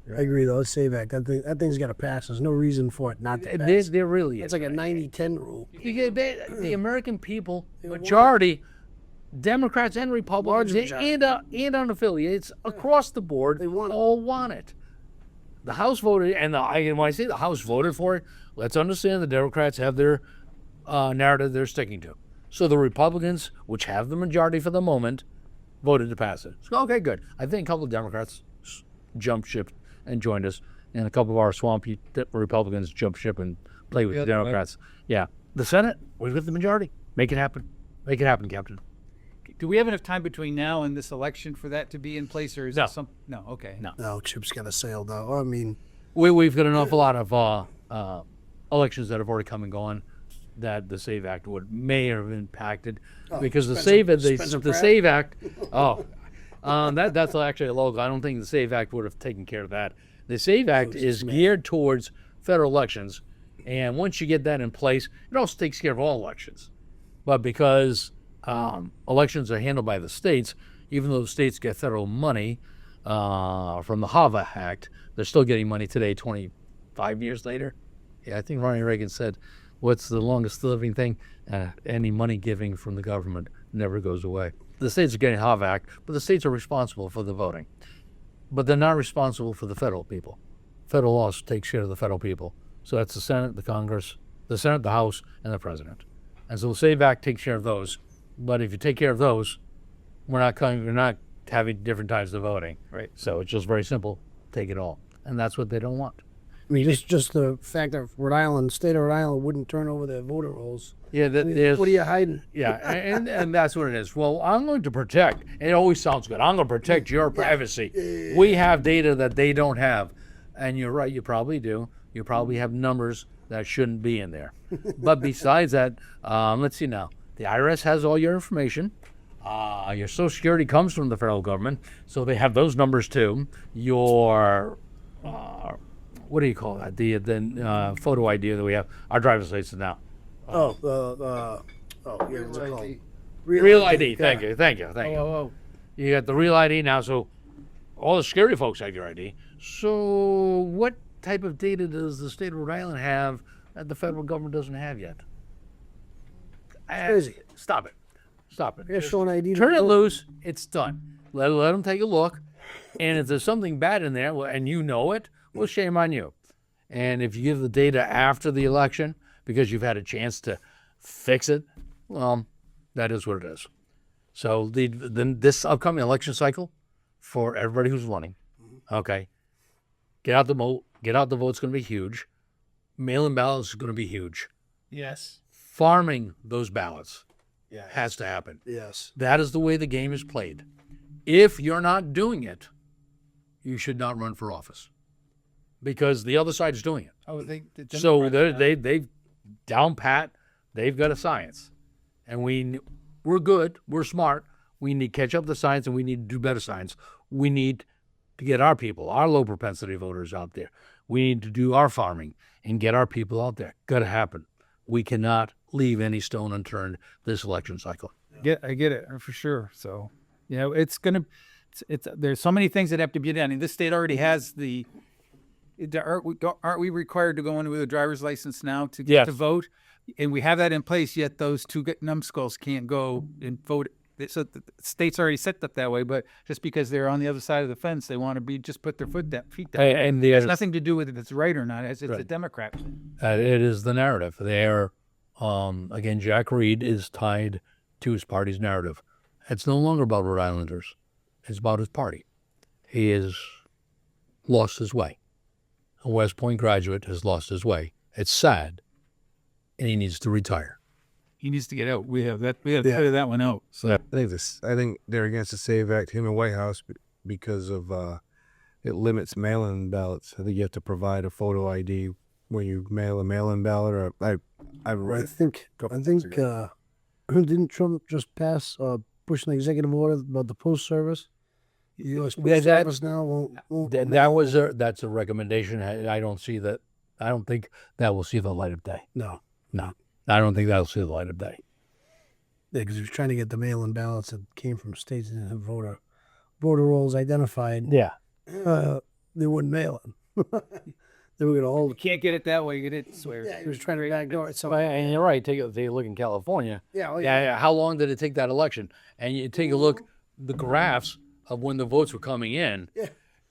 I agree, though. SAVE Act. That thing's got to pass. There's no reason for it not to pass. There really It's is. like a 90-10 rule. The American people, majority, Democrats and Republicans, and unaffiliated, across the board, They want it. all want it. The House voted, and when I say the House voted for it, let's understand the Democrats have their narrative they're sticking to. So the Republicans, which have the majority for the moment, voted to pass it. So, okay, good. I think a couple of Democrats jumped ship and joined us, and a couple of our swampy Republicans jumped ship and played with the Democrats. Yeah. The Senate, we've got the majority. Make it happen. Make it happen, Captain. Do we have enough time between now and this election for that to be in place, or is No. it some? No. Okay. No. No, Chip's got to sail, though. I mean, We've got an awful lot of elections that have already come and gone that the SAVE Act may have impacted because the SAVE Act. That's actually a logo. I don't think the SAVE Act would have taken care of that. The SAVE Act is geared towards federal elections, and once you get that in place, it also takes care of all elections. But because elections are handled by the states, even though the states get federal money from the HAVA Act, they're still getting money today, 25 years later. Yeah, I think Ronald Reagan said, what's the longest living thing? Any money giving from the government never goes away. The states are getting HAVA Act, but the states are responsible for the voting. But they're not responsible for the federal people. Federal laws takes care of the federal people. So that's the Senate, the Congress, the Senate, the House, and the President. And so the SAVE Act takes care of those. But if you take care of those, we're not having different types of voting. Right. So it's just very simple. take it all, and that's what they don't want. I mean, just the fact that state of Rhode Island wouldn't turn over their voter rolls. Yeah, I mean, what are you hiding? Yeah, and that's what it is. Well, I'm going to protect. It always sounds good. I'm going to protect your privacy. We have data that they don't have, and you're right. You probably do. You probably have numbers that shouldn't be in there. But besides that, let's see now. The IRS has all your information. Your Social Security comes from the federal government, so they have those numbers too. Your what do you call that? The photo ID that we have. Our driver's license now. Yeah, what's it called? Real ID. Thank yeah. you. Oh. You got the real ID now, so all the scary folks have your ID. So what type of data does the state of Rhode Island have that the federal government doesn't have yet? Crazy. Stop it. They're showing ID. Turn it loose. It's done. Let them take a look. And if there's something bad in there, and you know it, well, shame on you. And if you give the data after the election because you've had a chance to fix it, well, that is what it is. So this upcoming election cycle, for everybody who's running, okay, get out the vote. Get out the vote. It's going to be huge. Mail-in ballots is going to be huge. Yes. Farming those ballots has to happen. Yes. That is the way the game is played. If you're not doing it, you should not run for office because the other side is doing it. Oh, So they've down pat. They've got a science, and we're good. We're smart. We need to catch up the science, and we need to do better science. We need to get our people, our low propensity voters out there. We need to do our farming and get our people out there. Got to happen. We cannot leave any stone unturned this election cycle. I get it for sure. So, it's there's so many things that have to be done. And this state already has aren't we required to go in with a driver's license now to get to vote? And we have that in place, yet those two numbskulls can't go and vote. So the state's already set up that way, but just because they're on the other side of the fence, they want to just put their feet down. And it's nothing to do with if it's right or not. It's right. a Democrat. It is the narrative. They are, again, Jack Reed is tied to his party's narrative. It's no longer about Rhode Islanders. It's about his party. He has lost his way. A West Point graduate has lost his way. It's sad, and he needs to retire. He needs to get out. We have to clear that one out. So I think they're against the SAVE Act, him and White House, because of it limits mail-in ballots. I think you have to provide a photo ID when you mail a mail-in ballot. Or I think didn't Trump just pass push an executive order about the post service? The U.S. Post Service now won't. That's a recommendation. I don't see that. I don't think that will see the light of day. No. I don't think that'll see the light of day. Yeah, because he was trying to get the mail-in ballots that came from states that have voter rolls identified. Yeah. They wouldn't mail it. They were going to hold You can't get it that way. You get it swear. Yeah, he was trying to backdoor it. So, And you're right. Take a look in California. Yeah. How long did it take that election? And you take a look, the graphs of when the votes were coming in,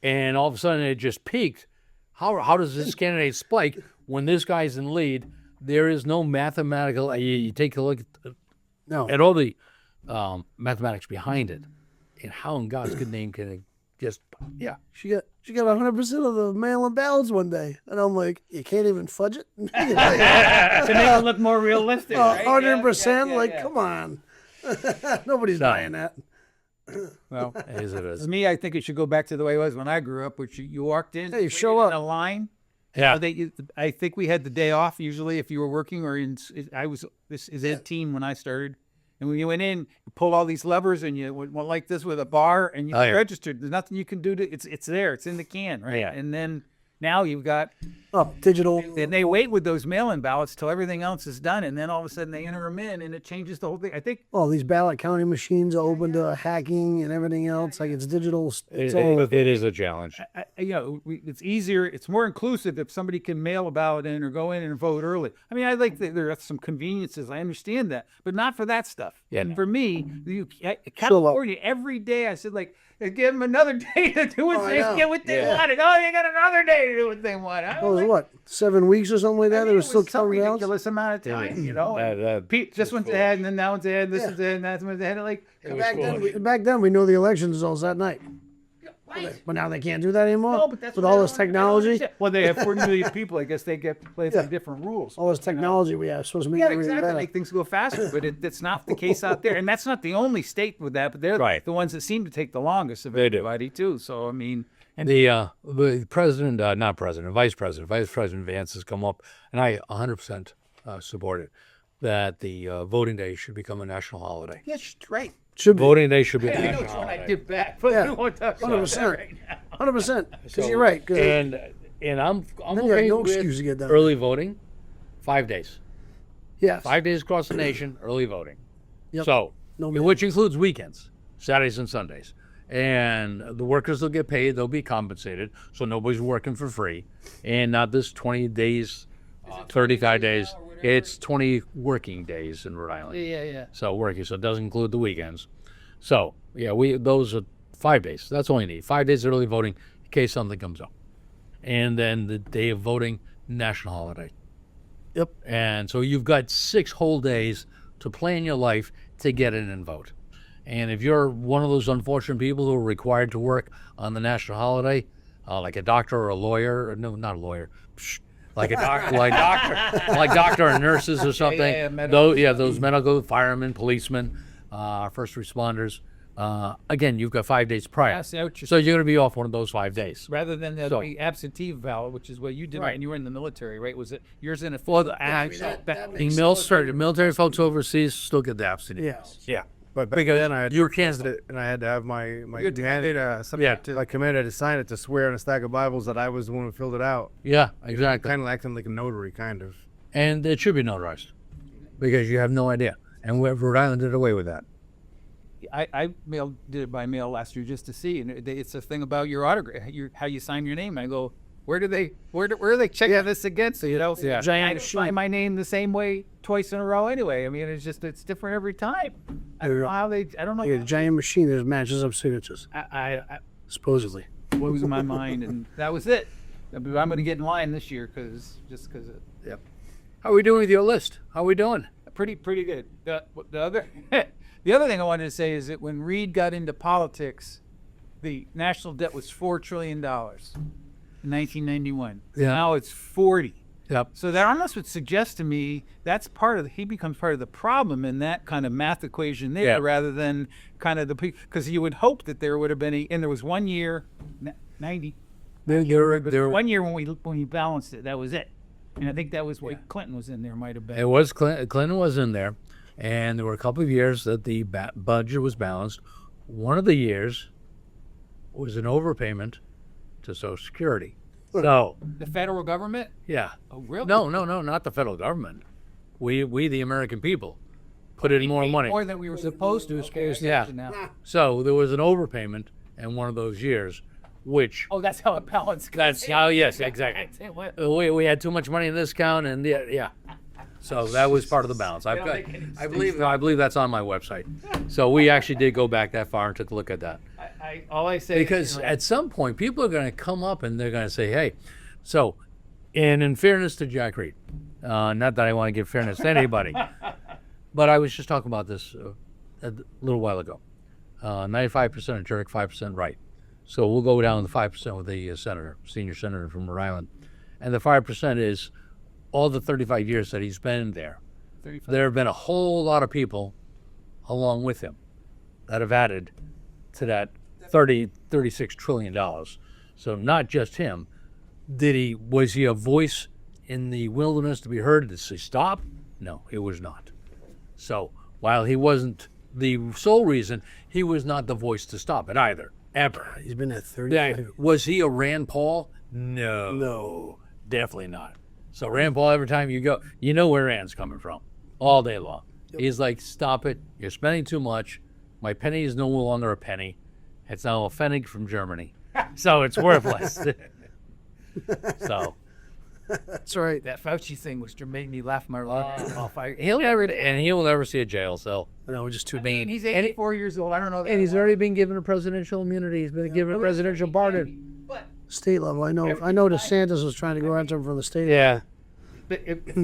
and all of a sudden it just peaked. How does this candidate spike when this guy's in lead? There is no mathematical. You take a look at all the mathematics behind it, and how in God's good name can it just She got 100% of the mail-in ballots one day, and I'm like, you can't even fudge it To make it look more realistic. 100%. Come on, nobody's buying that. Well, it is. For me, I think it should go back to the way it was when I grew up, which you walked in, you show up in a line. Yeah. I think we had the day off usually if you were working or this is 18 when I started. And when you went in, you pull all these levers and you went like this with a bar and you registered. There's nothing you can do it's there. It's in the can, right? Yeah. And then now you've got digital. And they wait with those mail-in ballots till everything else is done, and then all of a sudden they enter them in, and it changes the whole thing. I think. Well, these ballot counting machines are open to hacking and everything else. Like it's digital. It is a challenge. It's easier. It's more inclusive if somebody can mail a ballot in or go in and vote early. I mean, I like that there are some conveniences. I understand that, but not for that stuff. Yeah. And for me, California, every day I said give them another day to do what they wanted. Oh, they got another day to do what they want. What, 7 weeks or something like that? They were still counting out. Ridiculous amount of time, Pete just went ahead, and then that one's ahead, this one's ahead, and that one's ahead. Back then, we know the elections results that night. But now they can't do that anymore. No, but that's with what all I this don't- I don't technology. understand. Well, they have 40 million people. I guess they get to play by different rules. All this technology we have supposed to make Yeah, everything exactly. better. Make things go faster, but it's not the case out there. And that's not the only state with that, but they're Right. the ones that seem to take the longest of They do. everybody, too. So, I mean, and The president, not president, vice president Vance has come up, and I 100% support it, that the voting day should become a national holiday. yes, right. Should be Voting day should be a I know national it's one I holiday. did back, but Yeah. we won't talk about 100%. that right now. 100%. Because you're right. 'cause And I'm then you have okay no with excuse to get done. early voting, 5 days. yes. 5 days across the nation, early voting. Yep. So, No man. which includes weekends, Saturdays and Sundays. And the workers will get paid, they'll be compensated, so nobody's working for free. And not this 20 days, 35 days. It's 20 working days in Rhode Island. Yeah. So working, so it doesn't include the weekends. So, yeah, those are 5 days. That's all you need. 5 days early voting in case something comes up. And then the day of voting, national holiday. Yep. And so you've got 6 whole days to plan your life to get in and vote. And if you're one of those unfortunate people who are required to work on the national holiday, like a doctor or a lawyer, or no, not a lawyer, like a doctor, like doctor or nurses or something. medical Those medical, firemen, policemen, first responders. Again, you've got 5 days prior, I see what you're so you're going to be off one of those 5 days. Rather than So- the absentee ballot, which is what you did Right. when you were in the military, right? Was it yours in a Well, that the military folks overseas still get the absentee. Yes. Yeah. But back then I had You're candidate. and I had to have my You're mandate. Yeah. To like committed to sign it to swear on a stack of Bibles that I was the one who filled it out. Yeah, exactly. Kind of acting like a notary, kind of. And it should be notarized because you have no idea. And Rhode Island did away with that. I did it by mail last year just to see, and it's a thing about your autograph, how you sign your name. I go, where do they check this against? You know, Yeah. Giant I machine. sign my name the same way twice in a row anyway. I mean, it's different every time. I don't know how they. I don't know. You get a giant machine that matches up signatures, I supposedly. what was in my mind, and that was it. I'm going to get in line this year because How are we doing with your list? How are we doing? pretty good. The other the other thing I wanted to say is that when Reed got into politics, the national debt was $4 trillion in 1991. Yeah. Now it's 40. Yep. So that almost would suggest to me that's he becomes part of the problem in that kind of math equation there, Yeah. rather than kind of because you would hope that there would have been and there was 1 year, 90. There 1 year when we balanced it, that was it. And I think that was what Clinton was in there, might have been. It was Clinton was in there, and there were a couple of years that the budget was balanced. One of the years was an overpayment to Social Security. So, The federal government? yeah. Oh, really? No, not the federal government. We the American people, put in more money. More than we were supposed to, as far as Yeah. now. So there was an overpayment in one of those years, which Oh, that's how it balanced. that's how. Yes, exactly. We had too much money in this account, and yeah. So that was part of the balance. don't make any I believe that's on my website. So we actually did go back that far and took a look at that. All I say Because is, at some point, people are going to come up and they're going to say, hey, so, and in fairness to Jack Reed, not that I want to give fairness to anybody, but I was just talking about this a little while ago. 95% of jerk, 5% right. So we'll go down to 5% with the senior senator from Rhode Island. And the 5% is all the 35 years that he's been there. 35. There have been a whole lot of people along with him that have added to that $36 trillion. So not just him. Was he a voice in the wilderness to be heard to say stop? No, he was not. So while he wasn't the sole reason, he was not the voice to stop it either, ever. He's been at 30. Was he a Rand Paul? No, definitely not. So Rand Paul, every time you go, you know where Rand's coming from all day long. He's like, stop it. You're spending too much. My penny is no longer a penny. It's now a pfennig from Germany. So it's worthless. So That's right. that Fauci thing was made me laugh my off. he'll never see a jail cell. No, we're just too I bad. mean, he's 84 years old. I don't know. And he's already been given a presidential immunity. He's been given a presidential pardon. But State level. I know DeSantis was trying to go after him from the state. Yeah.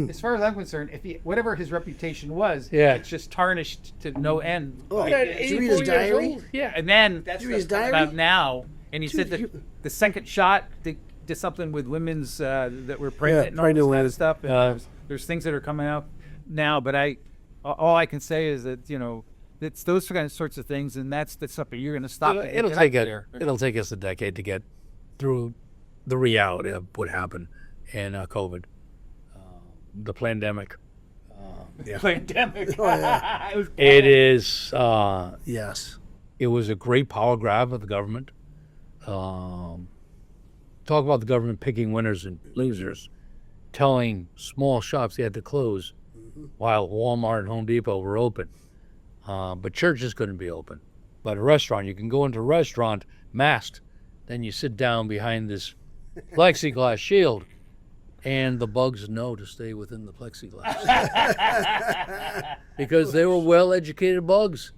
as far as I'm concerned, whatever his reputation was, Yeah. it's just tarnished to no end. Oh, did you read his diary? Yeah. And then that's you read his the thing diary? about now And you said that the second shot did something with women's that were pregnant and all pregnant this kind women. of stuff. And there's things that are coming out now, but all I can say is that it's those kind of sorts of things, and that's something you're going to stop. It'll take us a decade to get through the reality of what happened in COVID, the pandemic. Pandemic. Oh, yeah. It is. Yes. It was a great power grab of the government. Talk about the government picking winners and losers, telling small shops they had to close while Walmart and Home Depot were open. But churches couldn't be open. But a restaurant, you can go into a restaurant masked, then you sit down behind this plexiglass shield, and the bugs know to stay within the plexiglass. Because they were well-educated bugs.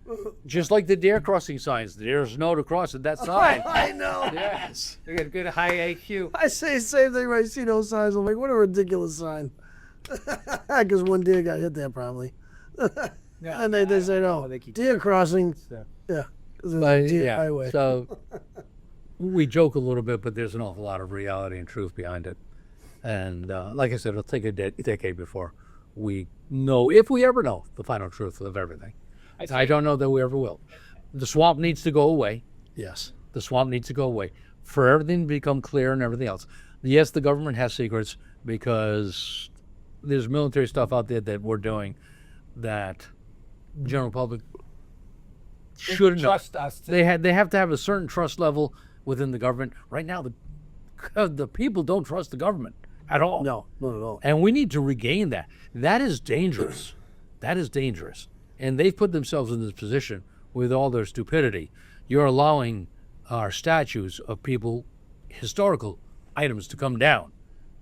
Just like the deer crossing signs. The deers know to cross at that sign. I know. Yes. They got good high IQ. I say the same thing when I see those signs. I'm like, what a ridiculous sign. Because one deer got hit there probably. And they say, no, deer crossing. Yeah. 'Cause it's a deer highway. So we joke a little bit, but there's an awful lot of reality and truth behind it. And like I said, it'll take a decade before we know, if we ever know, the final truth of everything. I don't know that we ever will. The swamp needs to go away. Yes. The swamp needs to go away for everything to become clear and everything else. Yes, the government has secrets because there's military stuff out there that we're doing that general public shouldn't know. Trust us. They have to have a certain trust level within the government. Right now, the people don't trust the government at all. No, not at all. And we need to regain that. That is dangerous. That is dangerous. And they've put themselves in this position with all their stupidity. You're allowing our statues of people, historical items, to come down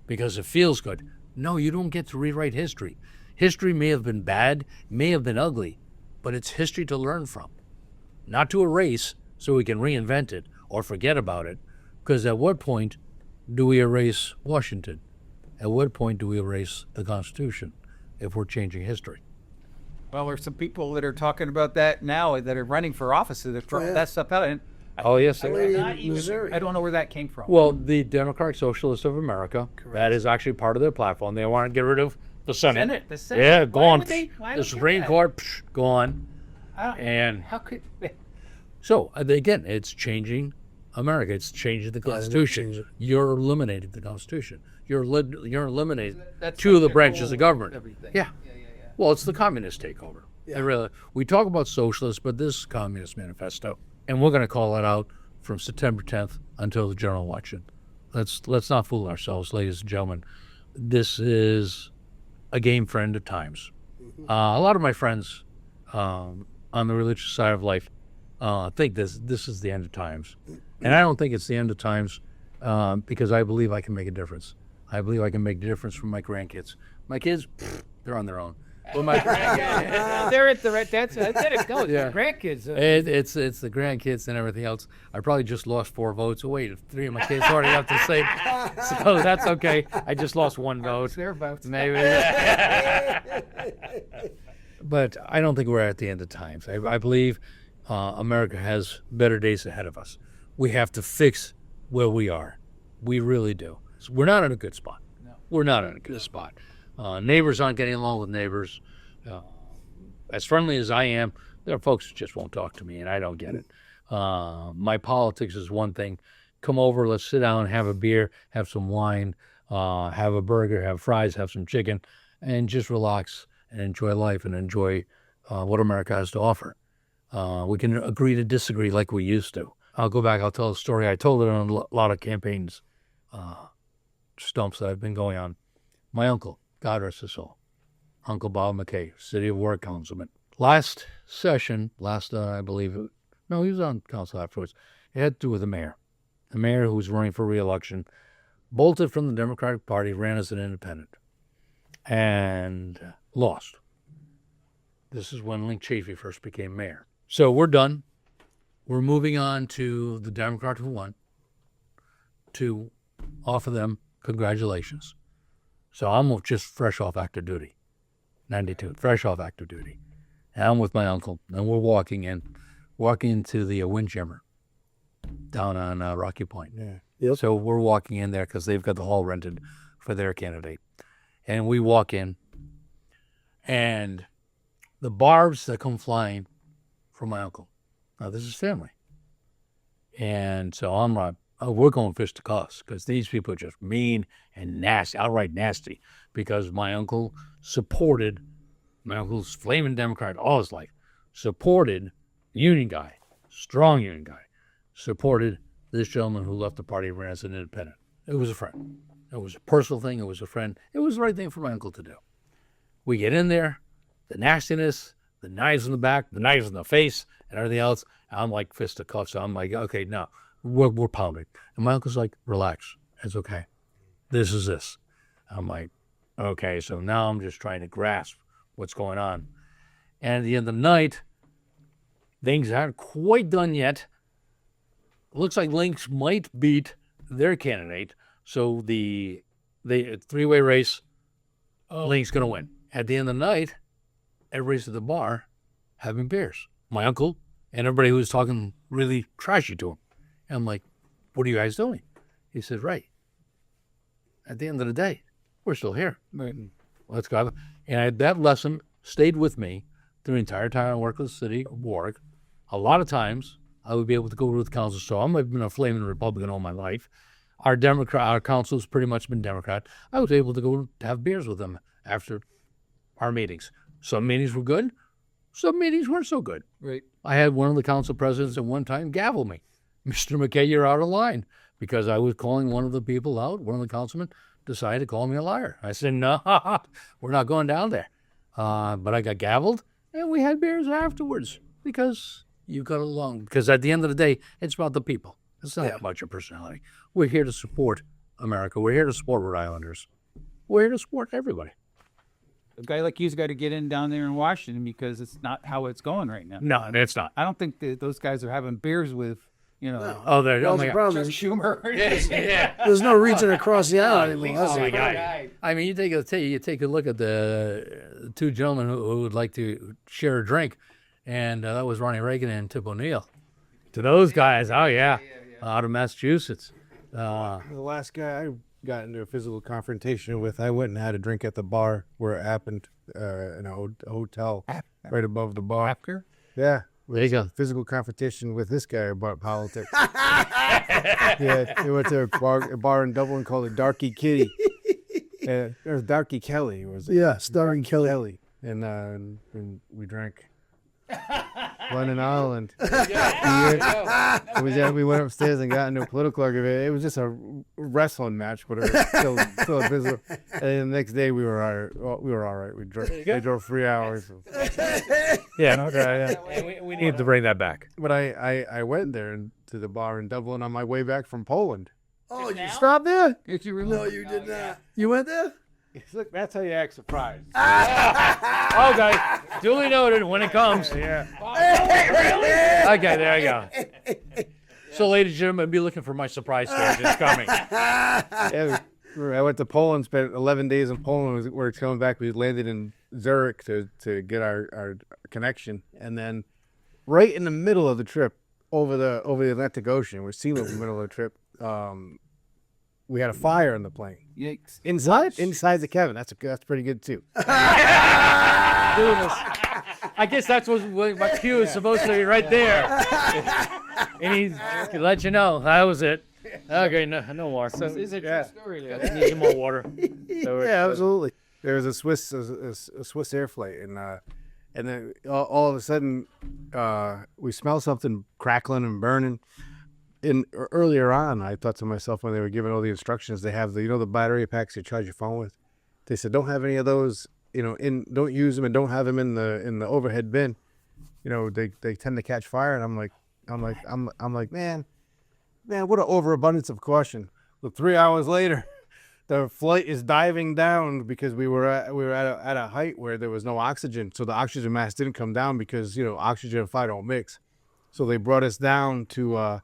because it feels good. No, you don't get to rewrite history. History may have been bad, may have been ugly, but it's history to learn from, not to erase so we can reinvent it or forget about it. Because at what point do we erase Washington? At what point do we erase the Constitution if we're changing history? Well, there's some people that are talking about that now that are running for office that throw that stuff out. And Oh, yes. Lady not in even- Missouri. I don't know where that came from. Well, the Democratic Socialists of America, that is actually part of their platform. They want to get rid of the Senate. The Senate. Yeah, Why gone. would they- why The would they Supreme do that? Court, gone. And How could so, again, it's changing America. It's changing the Constitution. change it. You're eliminating the Constitution. You're eliminating That's two of the like branches the of government. everything. Yeah. Well, it's the communist takeover. Yeah. We talk about socialists, but this is Communist Manifesto. And we're going to call it out from September 10th until the general election. Let's not fool ourselves, ladies and gentlemen. This is a game for end of times. A lot of my friends on the religious side of life think this is the end of times. And I don't think it's the end of times because I believe I can make a difference. I believe I can make a difference for my grandkids. My kids, they're on their own. But my grandkids, they're at the right. That's it goes. Yeah. Grandkids. it's the grandkids and everything else. I probably just lost 4 votes. Oh, wait, 3 of my kids already have to say, so that's okay. I just lost 1 vote. Their votes. Maybe. But I don't think we're at the end of times. I believe America has better days ahead of us. We have to fix where we are. We really do. So we're not in a good spot. No. We're not in a good spot. Neighbors aren't getting along with neighbors. As friendly as I am, there are folks who just won't talk to me, and I don't get it. My politics is one thing. Come over, let's sit down, have a beer, have some wine, have a burger, have fries, have some chicken, and just relax and enjoy life and enjoy what America has to offer. We can agree to disagree like we used to. I'll go back, I'll tell a story. I told it on a lot of campaigns, stumps that I've been going on. My uncle, God rest his soul, Uncle Bob McKay, City of Warwick councilman. Last session, I believe, no, he was on council afterwards. It had to do with the mayor. The mayor who was running for re-election bolted from the Democratic Party, ran as an independent, and lost. This is when Link Chafee first became mayor. So we're done. We're moving on to the Democrat who won to offer them congratulations. So I'm just fresh off active duty, 92, fresh off active duty. And I'm with my uncle, and we're walking into the windjammer. down on Rocky Point. Yeah. Yep. So we're walking in there because they've got the hall rented for their candidate. And we walk in, and the barbs that come flying from my uncle. Now, this is family. And so I'm like, oh, we're going fist to cuffs because these people are just mean and nasty, outright nasty, because my uncle's flaming Democrat all his life, supported union guy, strong union guy, supported this gentleman who left the party and ran as an independent. It was a friend. It was a personal thing. It was a friend. It was the right thing for my uncle to do. We get in there, the nastiness, the knives in the back, the knives in the face, and everything else. I'm like fist to cuffs. So I'm like, okay, no, we're pounding. And my uncle's like, relax. It's okay. This is this. I'm like, okay. So now I'm just trying to grasp what's going on. And at the end of the night, things aren't quite done yet. It looks like Lynx might beat their candidate. So the three-way race, Lynx going to win. At the end of the night, everybody's at the bar having beers. My uncle and everybody who was talking really trashy to him. And I'm like, what are you guys doing? He said, right. At the end of the day, we're still here. Right. Let's go. And that lesson stayed with me through the entire time I worked with the city of Warwick. A lot of times, I would be able to go to the council. So I've been a flaming Republican all my life. Our council's pretty much been Democrat. I was able to go have beers with them after our meetings. Some meetings were good. Some meetings weren't so good. Right. I had one of the council presidents at one time gavel me. Mr. McKay, you're out of line. Because I was calling one of the people out. One of the councilmen decided to call me a liar. I said, no, we're not going down there. But I got gavelled, and we had beers afterwards because you got along. Because at the end of the day, it's about the people. It's not about your personality. We're here to support America. We're here to support Rhode Islanders. We're here to support everybody. A guy like you's got to get in down there in Washington because it's not how it's going right now. No, it's not. I don't think that those guys are having beers with, Oh, they're Well, oh my the God. problem is Schumer. Yeah. there's no reaching across the aisle anymore. That's Oh my the problem. God! I mean, you take a look at the two gentlemen who would like to share a drink, and that was Ronnie Reagan and Tip O'Neill. To those guys, oh yeah, out of Massachusetts. The last guy I got into a physical confrontation with, I went and had a drink at the bar where it happened in a hotel right above the bar. After? Yeah. There you go. Physical confrontation with this guy about politics. Yeah, he went to a bar in Dublin called the Darky Kitty. It was Darky Kelly. Was it? Yeah, starring Kelly. And we drank London Island. We went upstairs and got into a political argument. It was just a wrestling match, but it was still a physical. And then the next day we were all right. We drove 3 hours. Yeah, no, yeah. We need to bring that back. But I went there to the bar in Dublin on my way back from Poland. Oh, you stopped there? Did you really? No, you did not. You went there? Look, that's how you act surprised. Oh, guys, duly noted when it comes. Yeah. Okay, there you go. So, ladies and gentlemen, be looking for my surprise stage. It's coming. Yeah, I went to Poland, spent 11 days in Poland. We're coming back. We landed in Zurich to get our connection, and then right in the middle of the trip over the Atlantic Ocean, we're sea level in the middle of the trip. We had a fire in the plane. Yikes. Inside the cabin. That's pretty good too. I guess that's what my cue is supposed to be right there. And he let you know that was it. Okay, no more. So Is it yeah. true story? I need some more water. Yeah, absolutely. There was a Swiss air flight, and then all of a sudden we smell something crackling and burning. And earlier on, I thought to myself when they were giving all the instructions, they have the battery packs you charge your phone with. They said don't have any of those, don't use them and don't have them in the overhead bin. They tend to catch fire, and I'm like, man, what an overabundance of caution. Look, 3 hours later, the flight is diving down because we were at a height where there was no oxygen, so the oxygen mask didn't come down because oxygen and fire don't mix. So they brought us down to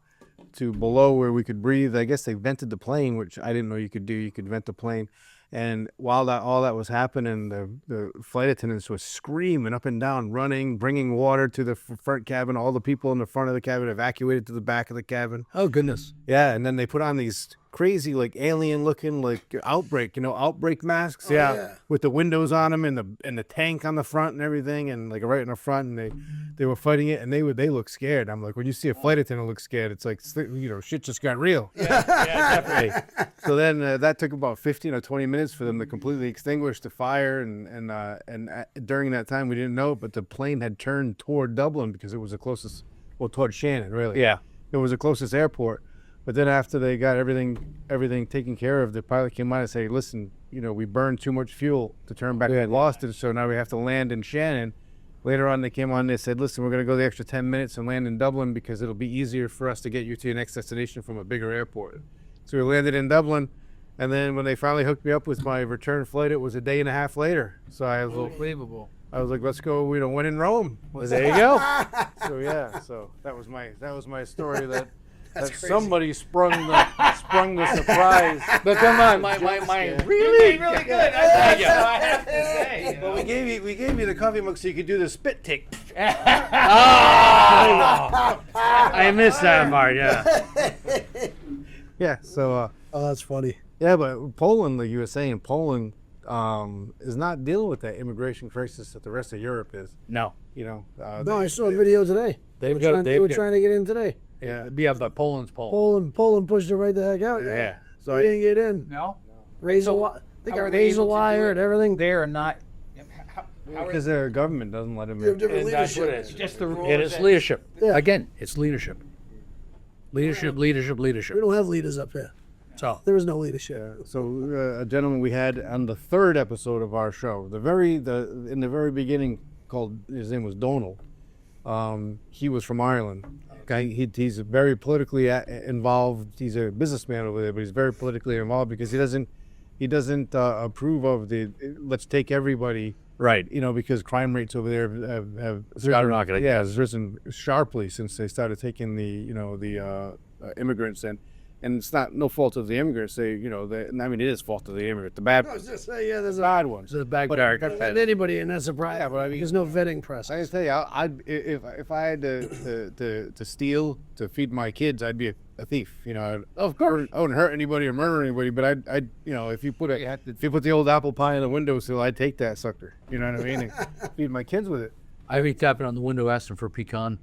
below where we could breathe. I guess they vented the plane, which I didn't know you could do. You could vent the plane, And while all that was happening, the flight attendants was screaming up and down, running, bringing water to the front cabin. All the people in the front of the cabin evacuated to the back of the cabin. Oh, goodness. Yeah, and then they put on these crazy, like, alien-looking, like, outbreak masks. yeah. With the windows on them and the tank on the front and everything, and like right in the front, and they were fighting it, and they look scared. I'm like, when you see a flight attendant look scared, it's like, shit just got real. Yeah, definitely. So then that took about 15 or 20 minutes for them to completely extinguish the fire, and during that time we didn't know, but the plane had turned toward Dublin because it was the closest, toward Shannon, really. Yeah. It was the closest airport. But then after they got everything taken care of, the pilot came out and said, listen, we burned too much fuel to turn back. We had lost it, so now we have to land in Shannon. Later on, they came on and they said, listen, we're going to go the extra 10 minutes and land in Dublin because it'll be easier for us to get you to your next destination from a bigger airport. So we landed in Dublin, and then when they finally hooked me up with my return flight, it was a day and a half later. So I was Unbelievable. like, let's go, when in Rome. There you go. So yeah, that was my story that somebody sprung the surprise. But come on, my Really good. I have to say. Well, we gave you the coffee mug so you could do the spit take. I missed that part, yeah. Yeah. So Oh, that's funny. yeah, but Poland, the USA and Poland, is not dealing with that immigration crisis that the rest of Europe is. No. No, I saw a video today. They were trying to get in today. Yeah. Yeah, but Poland's Poland. Poland pushed it right the heck out. Yeah. So they didn't get in. No? Razor, they got razor wire and everything. They are not. Because their government doesn't let them You have in. different And that's what leadership. it is. Just the rules. It is leadership. Yeah. Again, it's leadership. Leadership. We Leadership. don't have leaders up here. So There is no leadership. So a gentleman we had on the third episode of our show, in the very beginning, his name was Donald. He was from Ireland. Okay, he's very politically involved. He's a businessman over there, but he's very politically involved because he doesn't approve of the let's take everybody. right. Because crime rates over there have Skyrocketed. Yeah, has risen sharply since they started taking the immigrants in. And it's no fault of the immigrants. It is fault of the immigrant. The bad, I was just saying, yeah, there's bad ones. The bag But- dark. anybody, and that's a problem. Yeah, but I mean, There's no vetting process. I can tell you, if I had to steal to feed my kids, I'd be a thief. Of course. I wouldn't hurt anybody or murder anybody, but I'd if you put the old apple pie in the windowsill, I'd take that sucker. You know what I mean? And feed my kids with it. I'd be tapping on the window asking for a pecan.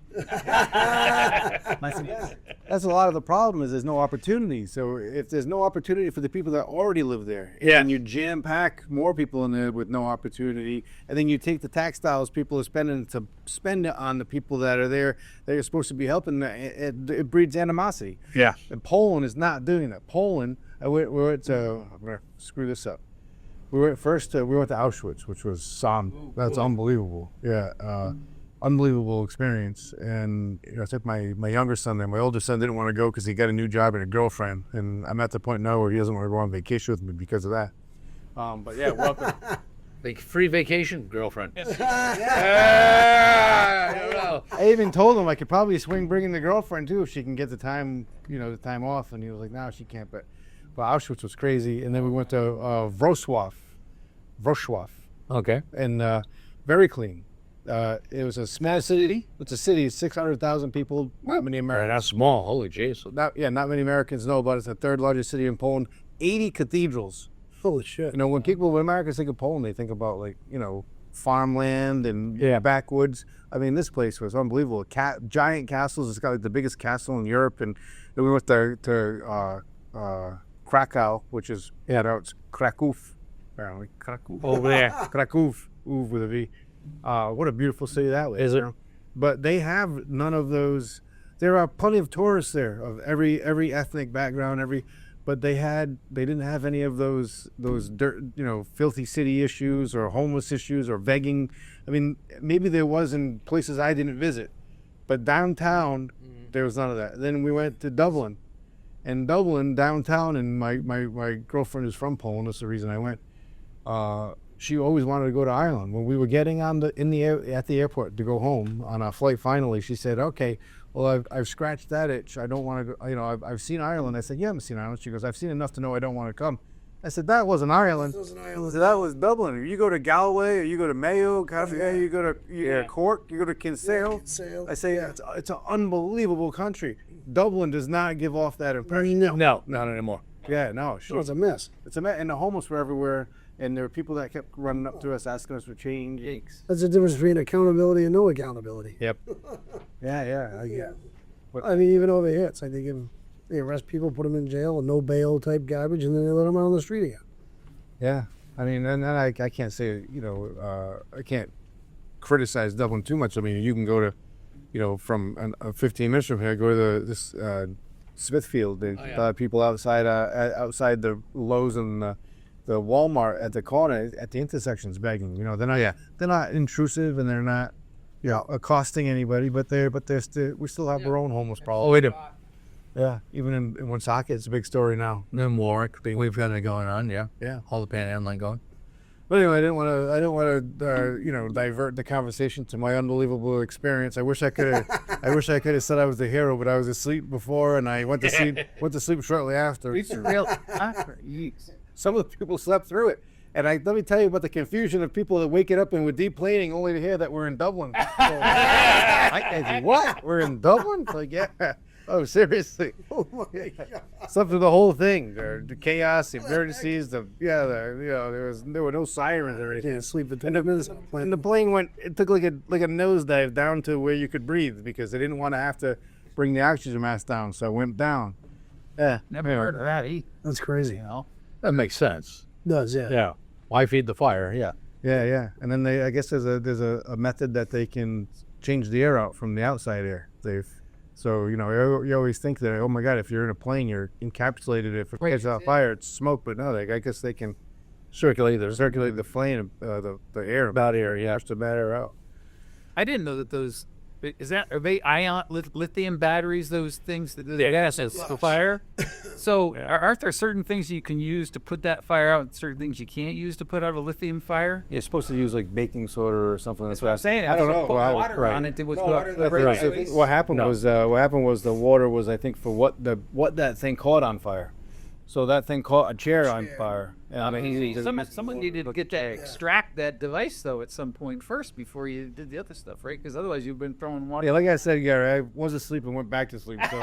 That's a lot of the problem is there's no opportunity. So if there's no opportunity for the people that already live there, Yeah. and you jam pack more people in there with no opportunity, and then you take the tax dollars people are spending to spend it on the people that are there that you're supposed to be helping, it breeds animosity. Yeah. And Poland is not doing that. Poland, I'm gonna screw this up. We went to Auschwitz, which was that's unbelievable. Yeah, unbelievable experience. And I took my younger son there. My older son didn't want to go because he got a new job and a girlfriend. And I'm at the point now where he doesn't want to go on vacation with me because of that. But yeah, welcome. Like free vacation, girlfriend. I even told him I could probably swing bringing the girlfriend too if she can get the time off. And he was like, no, she can't. But Auschwitz was crazy. And then we went to Wrocław, Okay. and very clean. It was a small city. It's a city, 600,000 people. Not many Right, Americans. that's small. Holy jeez. Not many Americans know about it. It's the third largest city in Poland. 80 cathedrals. Holy shit. When Americans think of Poland, they think about farmland and backwoods. I mean, this place was unbelievable. Giant castles. It's got like the biggest castle in Europe. And then we went to Krakow, which is it's Kraków. Apparently, Kraków. Over there. Kraków, with a V. What a beautiful city that was. Is it? But they have none of those. There are plenty of tourists there of every ethnic background, but they didn't have any of those dirt, filthy city issues or homeless issues or begging. I mean, maybe there was in places I didn't visit, but downtown there was none of that. Then we went to Dublin, and Dublin downtown, and my girlfriend is from Poland. That's the reason I went. She always wanted to go to Ireland. When we were getting at the airport to go home on our flight, finally, she said, "Okay, well, I've scratched that itch. I don't want to go. I've seen Ireland." I said, "You haven't seen Ireland." She goes, "I've seen enough to know I don't want to come." I said, that wasn't Ireland. That was an I island. said, that was Dublin. You go to Galway, or you go to Mayo, you go to Cork, you go to Kinsale. Kinsale. I say, it's an unbelievable country. Dublin does not give off that impression. No, not anymore. Yeah, no. It was a mess. It's a mess. And the homeless were everywhere. And there were people that kept running up to us, asking us for change. That's the difference between accountability and no accountability. Yep. Yeah. I mean, even over here, it's like they arrest people, put them in jail, and no bail type garbage, and then they let them out on the street again. Yeah. I mean, and I can't say, I can't criticize Dublin too much. I mean, you can go to, from 15 minutes from here, go to this Smithfield. People outside the Lowe's and the Walmart at the corner, at the intersections begging. They're not intrusive and they're not, accosting anybody, but we still have our own homeless problem. Oh, we do. Yeah, even in Woonsocket, it's a big story now. In Warwick, we've got it going on. Yeah. Yeah. All the panhandling going. But anyway, I didn't want to divert the conversation to my unbelievable experience. I wish I could have said I was the hero, but I was asleep before, and I went to sleep shortly after. It's real. Some of the people slept through it. And let me tell you about the confusion of people that waking up and with deep planing only to hear that we're in Dublin. What? We're in Dublin? Like, yeah. Oh, seriously. Oh my God. Slept through the whole thing. The chaos, the emergencies, there were no sirens or anything. Can't sleep for 10 minutes. And the plane it took like a nosedive down to where you could breathe because they didn't want to have to bring the oxygen mask down, so it went down. Yeah. Never heard of that. That's crazy. That makes sense. Does, yeah. Yeah. Why feed the fire? Yeah. Yeah. And then I guess there's a method that they can change the air out from the outside air. So you always think that, oh my God, if you're in a plane, you're encapsulated. If it catches on fire, it's smoke. But no, I guess they can circulate the flame, the air, bad air. Yeah, push the bad air out. I didn't know that those. Are they lithium batteries? Those things that gas the fire. So aren't there certain things you can use to put that fire out, and certain things you can't use to put out a lithium fire? You're supposed to use like baking soda or something. That's what I'm saying. I don't know. Put water on it. What happened was the water was, I think, for what that thing caught on fire. So that thing caught a chair on fire. I mean, someone needed to get to extract that device though at some point first before you did the other stuff, right? Because otherwise you've been throwing water. Yeah, like I said, Gary, I was asleep and went back to sleep. So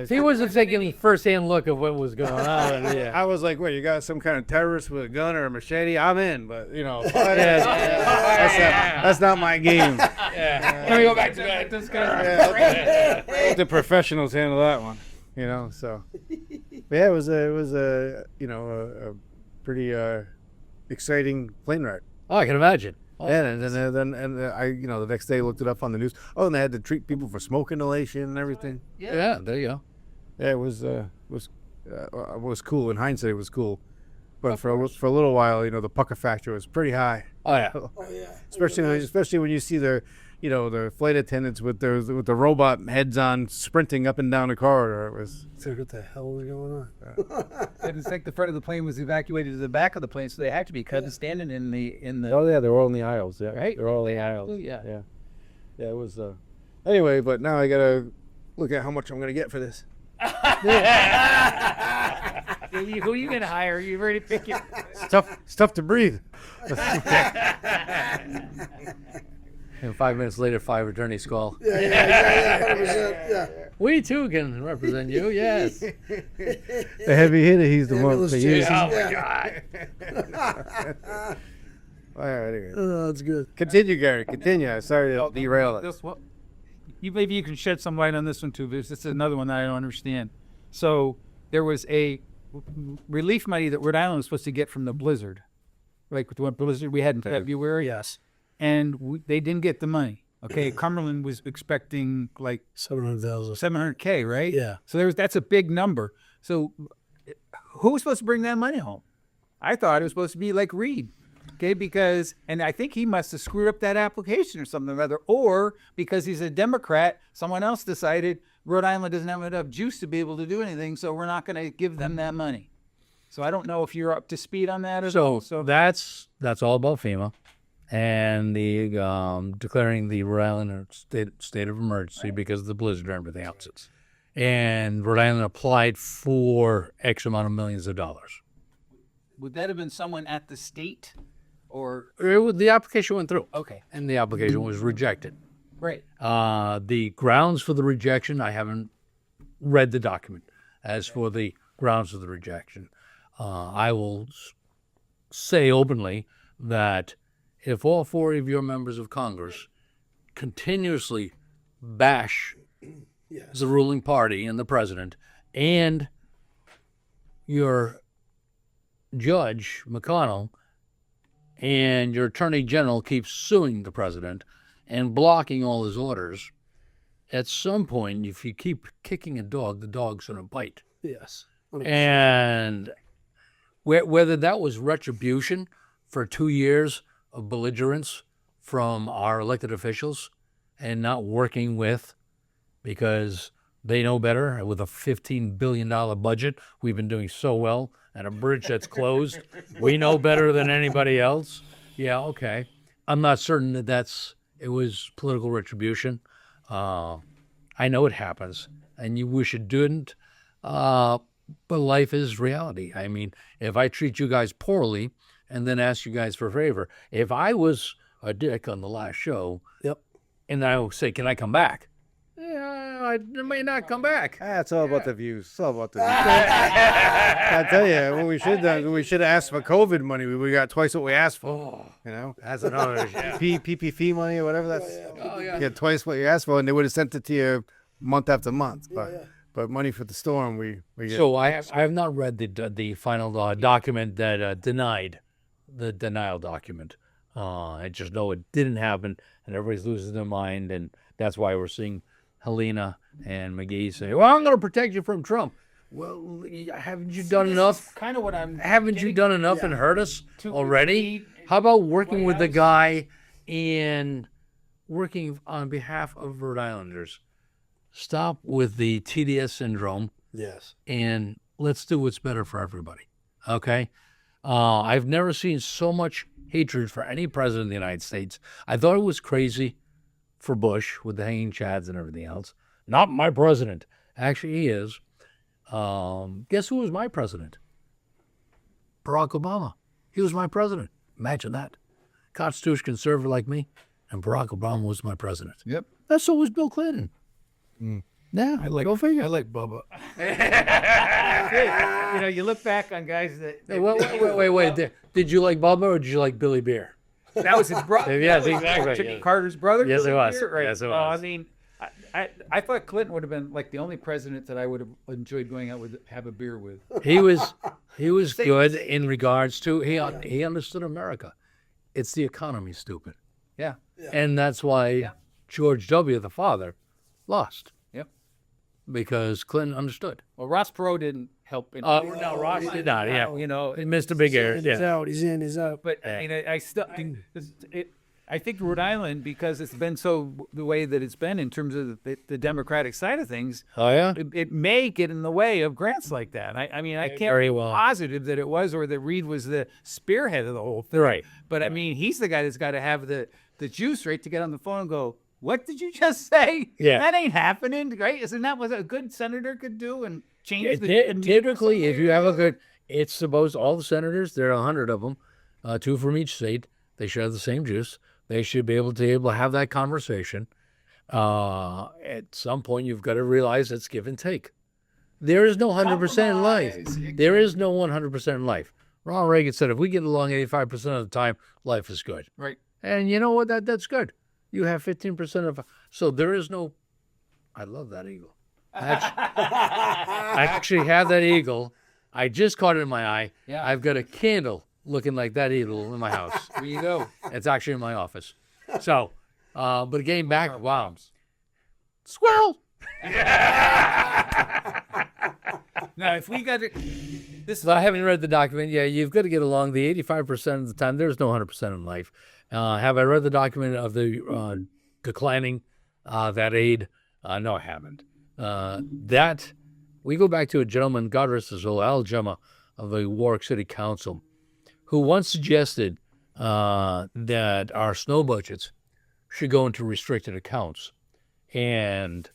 He wasn't taking a first-hand look of what was going on. I was like, "Wait, you got some kind of terrorist with a gun or a machete? I'm in." But that's not my game. Let me go back to that. This The professionals handle that one. So but yeah, it was a pretty exciting plane ride. Oh, I can imagine. And then I the next day looked it up on the neast. Oh, and they had to treat people for smoke inhalation and everything. Yeah, there you go. Yeah, it was cool. In hindsight, it was cool, but for a little while, the pucker factor was pretty high. Oh yeah. Especially when you see the flight attendants with the robot heads on, sprinting up and down the corridor. It was. What the hell is going on? It's like the front of the plane was evacuated to the back of the plane, so they had to be standing in the. Oh yeah, they were all in the aisles. Yeah, right. They're all in the aisles. Oh, yeah. Yeah. It was. Anyway, but now I gotta look at how much I'm gonna get for this. Who are you gonna hire? You ready to pick it? It's tough to breathe. And 5 minutes later, 5 attorneys call. Yeah, 100%. Yeah. We too can represent you. Yes. The heavy hitter, he's the one that uses. Oh my God. All right, anyway. That's good. Continue, Gary. Continue. Sorry to derail it. Maybe you can shed some light on this one too. This is another one that I don't understand. So there was a relief money that Rhode Island was supposed to get from the blizzard, like with the blizzard we had in February. Yes. And they didn't get the money. Okay, Cumberland was expecting like 700,000. $700K, right? Yeah. So that's a big number. So who was supposed to bring that money home? I thought it was supposed to be like Reed. Okay, and I think he must have screwed up that application or something or other, or because he's a Democrat, someone else decided Rhode Island doesn't have enough juice to be able to do anything, so we're not going to give them that money. So I don't know if you're up to speed on that. So that's all about FEMA and the declaring the Rhode Island state of emergency because of the blizzard and everything else. and Rhode Island applied for X amount of millions of dollars. Would that have been someone at the state, or The application went through, okay, and the application was rejected. right? The grounds for the rejection, I haven't read the document. As for the grounds for the rejection, I will say openly that if all 4 of your members of Congress continuously bash the ruling party and the president, and your judge, McConnell, and your attorney general keeps suing the president and blocking all his orders, at some point, if you keep kicking a dog, the dog's going to bite. Yes. And whether that was retribution for 2 years of belligerence from our elected officials and not working with, because they know better, with a $15 billion budget, we've been doing so well, and a bridge that's closed, we know better than anybody else. Yeah, okay. I'm not certain that it was political retribution. I know it happens, and you wish it didn't, but life is reality. I mean, if I treat you guys poorly and then ask you guys for a favor, if I was a dick on the last show, Yep. and I will say, can I come back? Yeah, I may not come back. It's all about the views. It's all about the views. I tell you, what we should have asked for COVID money. We got twice what we asked for. Oh, You know, that's another issue. PPP money or whatever. That's Oh, yeah. you get twice what you asked for, and they would have sent it to you month after month. But money for the storm, we get. So I have not read the final document that denied the denial document. I just know it didn't happen, and everybody's losing their mind, and that's why we're seeing Helena and McKay say, "Well, I'm going to protect you from Trump." Well, haven't you done enough? Kind of what I'm. Haven't you done enough and hurt us already? How about working with the guy and working on behalf of Rhode Islanders? Stop with the TDS syndrome, Yes. and let's do what's better for everybody. Okay? I've never seen so much hatred for any president of the United States. I thought it was crazy for Bush with the hanging chads and everything else. Not my president. Actually, he is. Guess who was my president? Barack Obama. He was my president. Imagine that. Constitution conservative like me, and Barack Obama was my president. Yep. That's so was Bill Clinton. Yeah, go figure. I like Bubba. You know, you look back on guys that. Hey, wait. Did you like Bubba or did you like Billy Beer? That was his brother. Yes, exactly. Jimmy Carter's brother. Yes, it was. Right. Yes, it I was. mean, I thought Clinton would have been like the only president that I would have enjoyed going out with, have a beer with. He was good in regards to he understood America. It's the economy, stupid. Yeah. And that's why George W., the father, lost. Yep. Because Clinton understood. Well, Ross Perot didn't help. No, Ross did not. Yeah, You know, he missed a big area. He's Yeah. out. He's in. He's out. but you know, I think Rhode Island, because it's been so the way that it's been in terms of the Democratic side of things, Oh yeah. it may get in the way of grants like that. I mean, I can't Very be well. positive that it was or that Reed was the spearhead of the whole thing. Right. But I mean, he's the guy that's got to have the juice right to get on the phone and go, "What did you just say? Yeah. That ain't happening, right? Isn't that what a good senator could do and change the Typically, if you have a good, it's supposed all the senators. There are 100 of them, 2 from each state. They share the same juice. They should be able to have that conversation. At some point, you've got to realize it's give and take. There is no 100% in life. There is no 100% in life. Ronald Reagan said, if we get along 85% of the time, life is good. right? And you know what? That's good. You have 15% of, so there is no, I love that eagle. I actually have that eagle. I just caught it in my eye. Yeah. I've got a candle looking like that eagle in my house. There you go. It's actually in my office. So, but getting back, wow. Squirrel! Now, if we got it, So I haven't read the document. Yeah, you've got to get along the 85% of the time. There's no 100% in life. Have I read the document of the declining that aid? No, I haven't. That, we go back to a gentleman, God rest his soul, Al Gemma of the Warwick City Council, who once suggested that our snow budgets should go into restricted accounts. And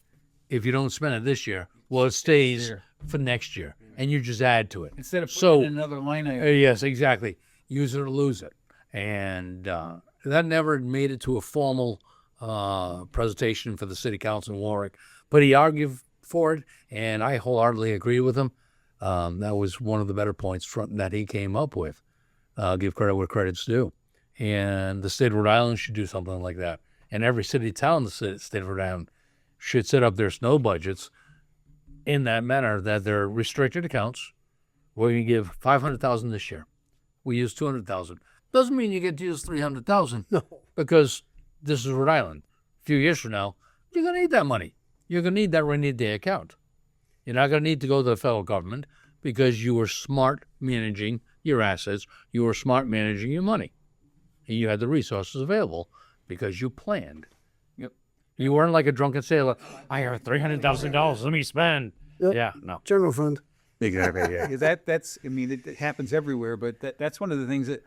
if you don't spend it this year, well, it stays Sure. for next year, and you just add to it. Instead of putting So- in another line item. Yes, exactly. Use it or lose it. And that never made it to a formal presentation for the city council in Warwick, but he argued for it, and I wholeheartedly agree with him. That was one of the better points that he came up with. Give credit where credit's due. And the state of Rhode Island should do something like that. And every city, town in the state of Rhode Island should set up their snow budgets in that manner that they're restricted accounts. Where you give $500,000 this year. We use $200,000. Doesn't mean you get to use $300,000. No. Because this is Rhode Island. A few years from now, you're going to need that money. You're going to need that rainy day account. You're not going to need to go to the federal government because you were smart managing your assets. You were smart managing your money. And you had the resources available because you planned. Yep. You weren't like a drunken sailor. I have $300,000. Let me spend. Yep. Yeah, no. General fund. Exactly. Yeah. Yeah, that's. I mean, it happens everywhere, but that's one of the things that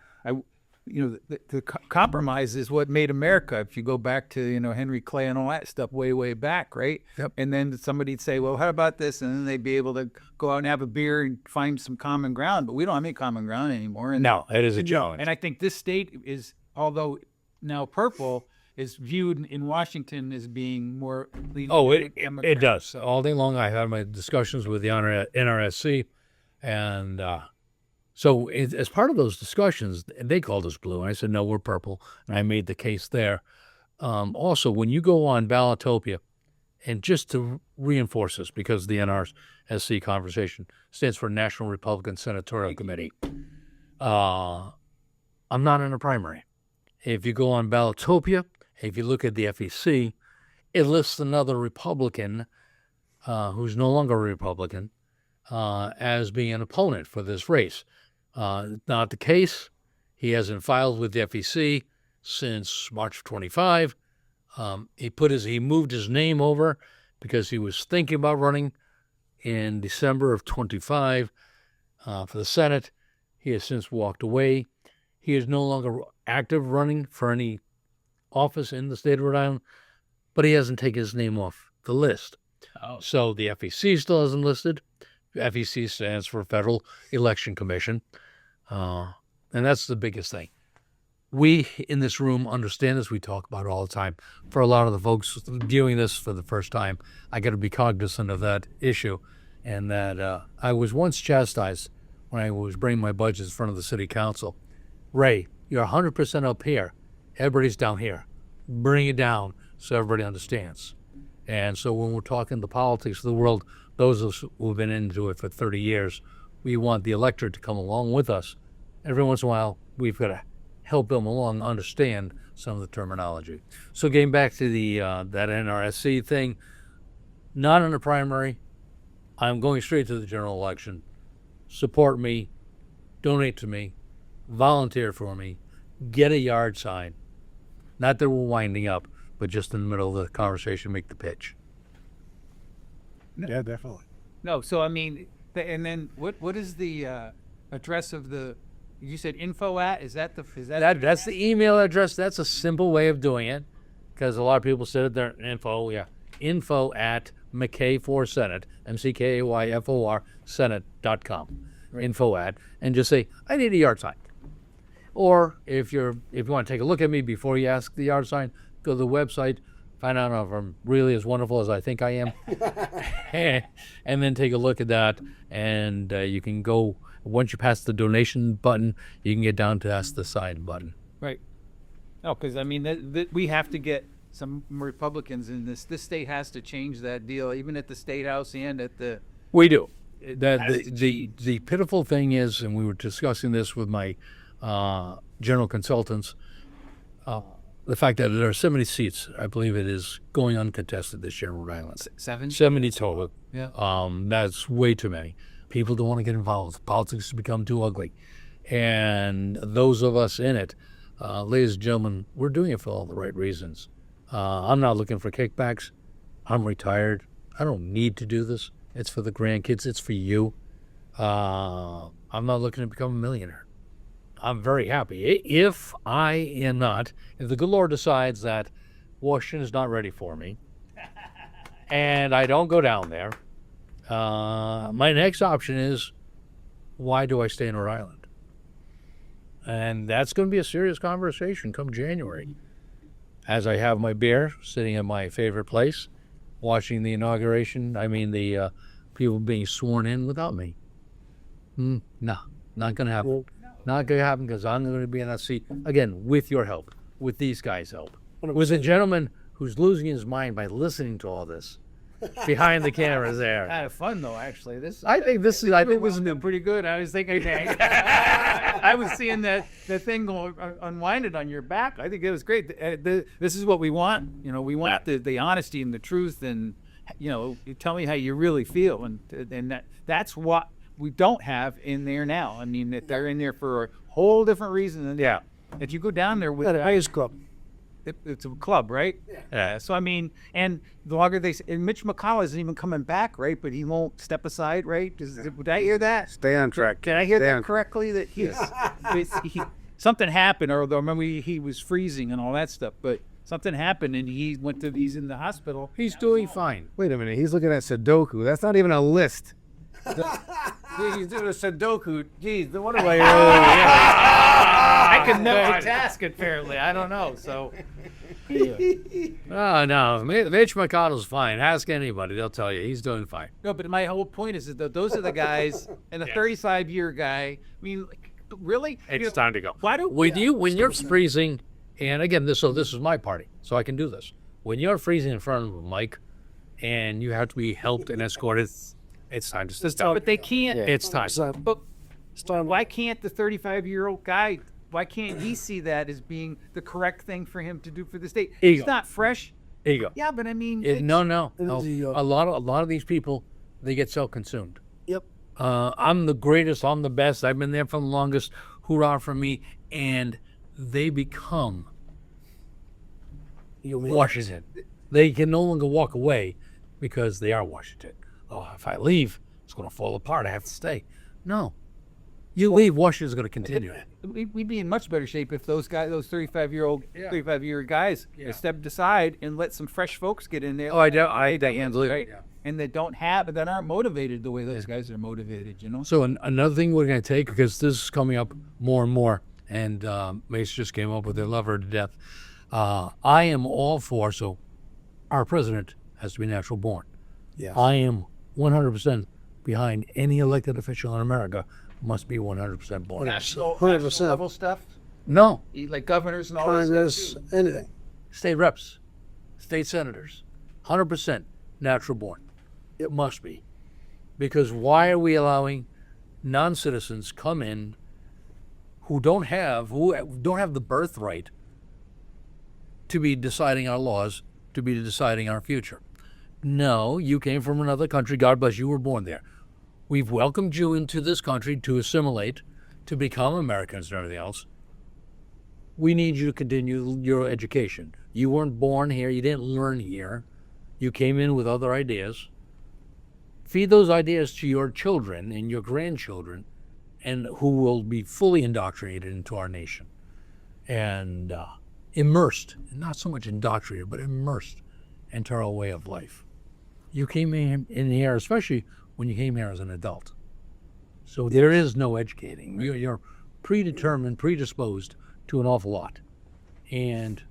the compromise is what made America. If you go back to Henry Clay and all that stuff way back, right? Yep. And then somebody'd say, well, how about this? And then they'd be able to go out and have a beer and find some common ground. But we don't have any common ground anymore. And, No, it is a challenge. and I think this state is, although now purple, is viewed in Washington as being more. Oh, it Democrat. does. All day long, I had my discussions with the NRSC, and so as part of those discussions, they called us blue, and I said, no, we're purple, and I made the case there. Also, when you go on Ballotopia, and just to reinforce this, because the NRSC conversation stands for National Republican Senatorial Committee, I'm not in a primary. If you go on Ballotopia, if you look at the FEC, it lists another Republican who's no longer a Republican as being an opponent for this race. Not the case. He hasn't filed with the FEC since March of 25. He moved his name over because he was thinking about running in December of 25 for the Senate. He has since walked away. He is no longer active running for any office in the state of Rhode Island, but he hasn't taken his name off the list. Oh. So the FEC still hasn't listed. FEC stands for Federal Election Commission. And that's the biggest thing. We in this room understand this. We talk about it all the time. For a lot of the folks viewing this for the first time, I got to be cognizant of that issue. And that I was once chastised when I was bringing my budgets in front of the city council. Ray, you're 100% up here. Everybody's down here. Bring it down so everybody understands. And so when we're talking the politics of the world, those of us who've been into it for 30 years, we want the electorate to come along with us. Every once in a while, we've got to help them along understand some of the terminology. So getting back to the that NRSC thing, not in the primary. I'm going straight to the general election. Support me, donate to me, volunteer for me, get a yard sign. Not that we're winding up, but just in the middle of the conversation, make the pitch. Yeah, definitely. No, so I mean, and then what is the address of the? You said info at? Is that That's the email address. That's a simple way of doing it, because a lot of people said their info. Yeah, info at McKay for Senate, McKayfor Senate.com. Right. Info at, and just say I need a yard sign. Or if you want to take a look at me before you ask the yard sign, go to the website, find out if I'm really as wonderful as I think I am, and then take a look at that. And you can go, once you pass the donation button, you can get down to ask the sign button. right? No, because I mean, we have to get some Republicans in this. This state has to change that deal, even at the state house and at the. We do. The pitiful thing is, and we were discussing this with my general consultants, the fact that there are 70 seats, I believe it is, going uncontested this year in Rhode Island. 70 total. Yeah. That's way too many. People don't want to get involved. Politics has become too ugly. And those of us in it, ladies and gentlemen, we're doing it for all the right reasons. I'm not looking for kickbacks. I'm retired. I don't need to do this. It's for the grandkids. It's for you. I'm not looking to become a millionaire. I'm very happy. If the good Lord decides that Washington is not ready for me, and I don't go down there, my next option is, why do I stay in Rhode Island? And that's going to be a serious conversation come January, as I have my beer sitting in my favorite place, watching the inauguration. I mean, the people being sworn in without me. No, not going to happen. Not going to happen, because I'm going to be in that seat again with your help, with these guys' help. With a gentleman who's losing his mind by listening to all this behind the cameras there. Kind of fun though, actually. I think this was pretty good. I was thinking, I was seeing the thing go unwinded on your back. I think it was great. This is what we want. You know, we want the honesty and the truth, and you know, you tell me how you really feel, and that's what we don't have in there now. I mean, that they're in there for a whole different reason. And if you go down there with The highest club. it's a club, right? Yeah. So I mean, and the longer and Mitch McConnell isn't even coming back, right? But he won't step aside, right? Would I hear that? Stay on track. Did I hear that correctly? That something happened, or remember he was freezing and all that stuff, but something happened and he's in the hospital. He's doing fine. Wait a minute. He's looking at Sudoku. That's not even a list. He's doing a Sudoku. Geez, what do I? I can multitask apparently. I don't know. So. Oh, no. Mitch McConnell's fine. Ask anybody. They'll tell you. He's doing fine. No, but my whole point is that those are the guys, and a 35-year guy. I mean, like, really? It's time to go. Why do when you're freezing, and again, this is my party, so I can do this. When you're freezing in front of a mic, and you have to be helped and escorted, it's time to stop. But they can't. It's time. But why can't the 35-year-old guy? Why can't he see that as being the correct thing for him to do for the state? Ego. He's not fresh. Ego. Yeah, but I mean, no. Ego. A lot of these people, they get self-consumed. Yep. I'm the greatest. I'm the best. I've been there for the longest. Hoorah for me! And they become Washington. They can no longer walk away because they are Washington. Oh, if I leave, it's going to fall apart. I have to stay. No. You leave, Washington's going to continue. We'd be in much better shape if those 35-year guys stepped aside and let some fresh folks get in there. Oh, I handle it. Right? Yeah. And that aren't motivated the way those guys are motivated, you know? So another thing we're going to take, because this is coming up more and more, and Mace just came up with it, love her to death. I am all for, so our president has to be natural born. Yeah. I am 100% behind any elected official in America must be 100% born. 100%. Level stuff? No. Like governors and all this Congress, stuff too. anything. State reps, state senators, 100% natural born. It must be. Because why are we allowing non-citizens come in who don't have the birthright to be deciding our laws, to be deciding our future? No, you came from another country. God bless you, were born there. We've welcomed you into this country to assimilate, to become Americans and everything else. We need you to continue your education. You weren't born here. You didn't learn here. You came in with other ideas. Feed those ideas to your children and your grandchildren, and who will be fully indoctrinated into our nation. And immersed, not so much indoctrinated, but immersed into our way of life. You came in here, especially when you came here as an adult. So there is no educating. You're predetermined, predisposed to an awful lot. And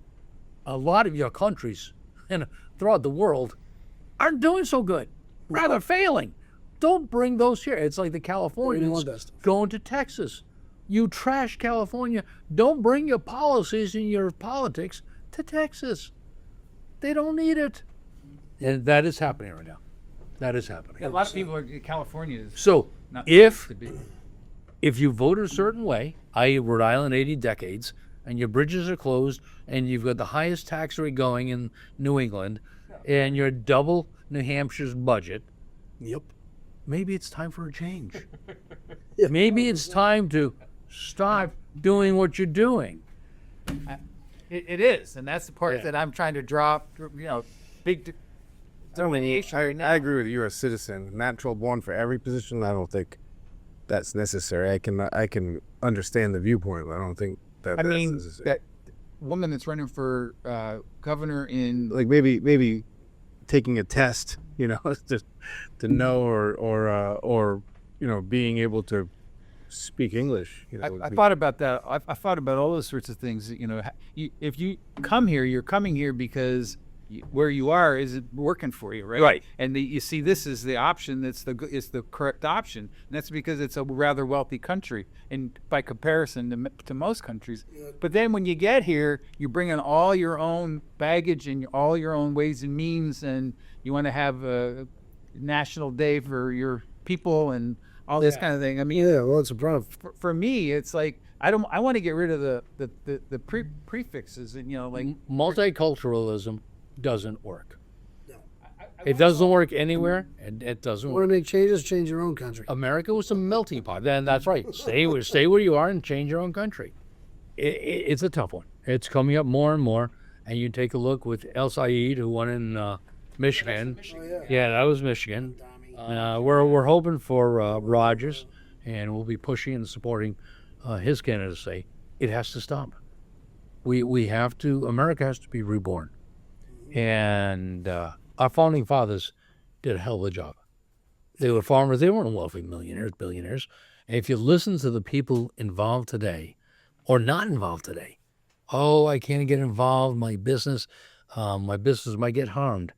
a lot of your countries and throughout the world aren't doing so good, rather failing. Don't bring those here. It's like the Californians going to Texas. You trash California. Don't bring your policies and your politics to Texas. They don't need it. And that is happening right now. That is happening. Yeah, a lot of people are California. So if you vote a certain way, i.e. Rhode Island 80 decades, and your bridges are closed, and you've got the highest tax rate going in New England, and you're double New Hampshire's budget, Yep. maybe it's time for a change. Maybe it's time to stop doing what you're doing. It is, and that's the part that I'm trying to draw. Big delineation. I agree with you. You're a citizen, natural born for every position. I don't think that's necessary. I can understand the viewpoint, but I don't think that. I that's mean, necessary. that woman that's running for governor in Like maybe taking a test, to know or being able to speak English. I thought about that. I thought about all those sorts of things. If you come here, you're coming here because where you are is working for you, right? Right. And you see, this is the option. It's the correct option, and that's because it's a rather wealthy country, and by comparison to most countries. But then when you get here, you bring in all your own baggage and all your own ways and means, and you want to have a national day for your people and all this kind of thing. I mean, Yeah, well, it's a problem. for me, it's like I want to get rid of the prefixes and Multiculturalism doesn't work. It doesn't work anywhere, and it doesn't Want work. to make changes? Change your own country. America was a melting pot. Then that's right. Stay where you are and change your own country. It's a tough one. It's coming up more and more. And you take a look with El Said, who won in Michigan. Yeah, that was Michigan. We're hoping for Rogers, and we'll be pushing and supporting his candidacy. It has to stop. We have to. America has to be reborn, and our founding fathers did a hell of a job. They were farmers. They weren't wealthy millionaires, billionaires. And if you listen to the people involved today, or not involved today, oh, I can't get involved. My business might get harmed.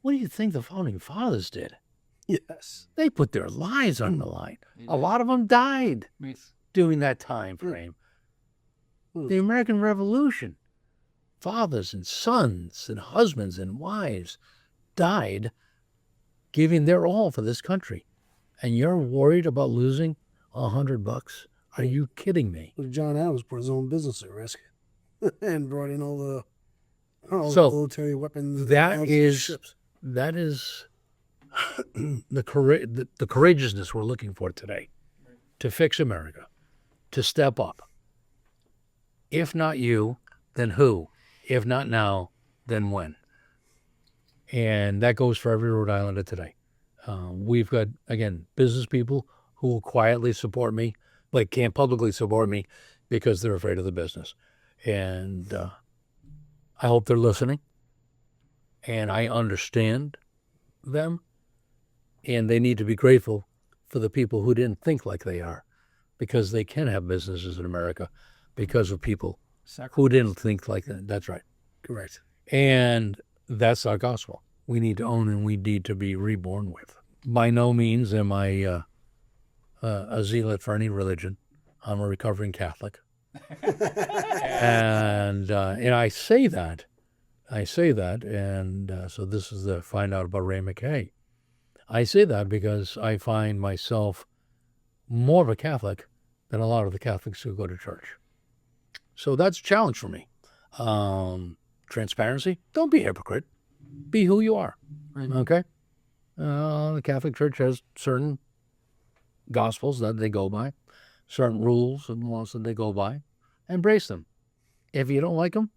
What do you think the founding fathers did? Yes. They put their lives on the line. A lot of them died during that time frame. The American Revolution, fathers and sons and husbands and wives died giving their all for this country. And you're worried about losing $100? Are you kidding me? John Adams put his own business at risk and brought in all the military weapons. That is ships. the courageousness we're looking for today to fix America, to step up. If not you, then who? If not now, then when? And that goes for every Rhode Islander today. We've got, again, business people who will quietly support me, but can't publicly support me because they're afraid of the business. And I hope they're listening. And I understand them. And they need to be grateful for the people who didn't think like they are, because they can have businesses in America because of people who didn't think like that. That's right. Correct. And that's our gospel. We need to own and we need to be reborn with. By no means am I a zealot for any religion. I'm a recovering Catholic. and I say that, and so this is the find out about Ray McKay. I say that because I find myself more of a Catholic than a lot of the Catholics who go to church. So that's a challenge for me. Transparency. Don't be a hypocrite. Be who you are. Right. Okay? The Catholic Church has certain gospels that they go by, certain rules and laws that they go by. Embrace them. If you don't like them,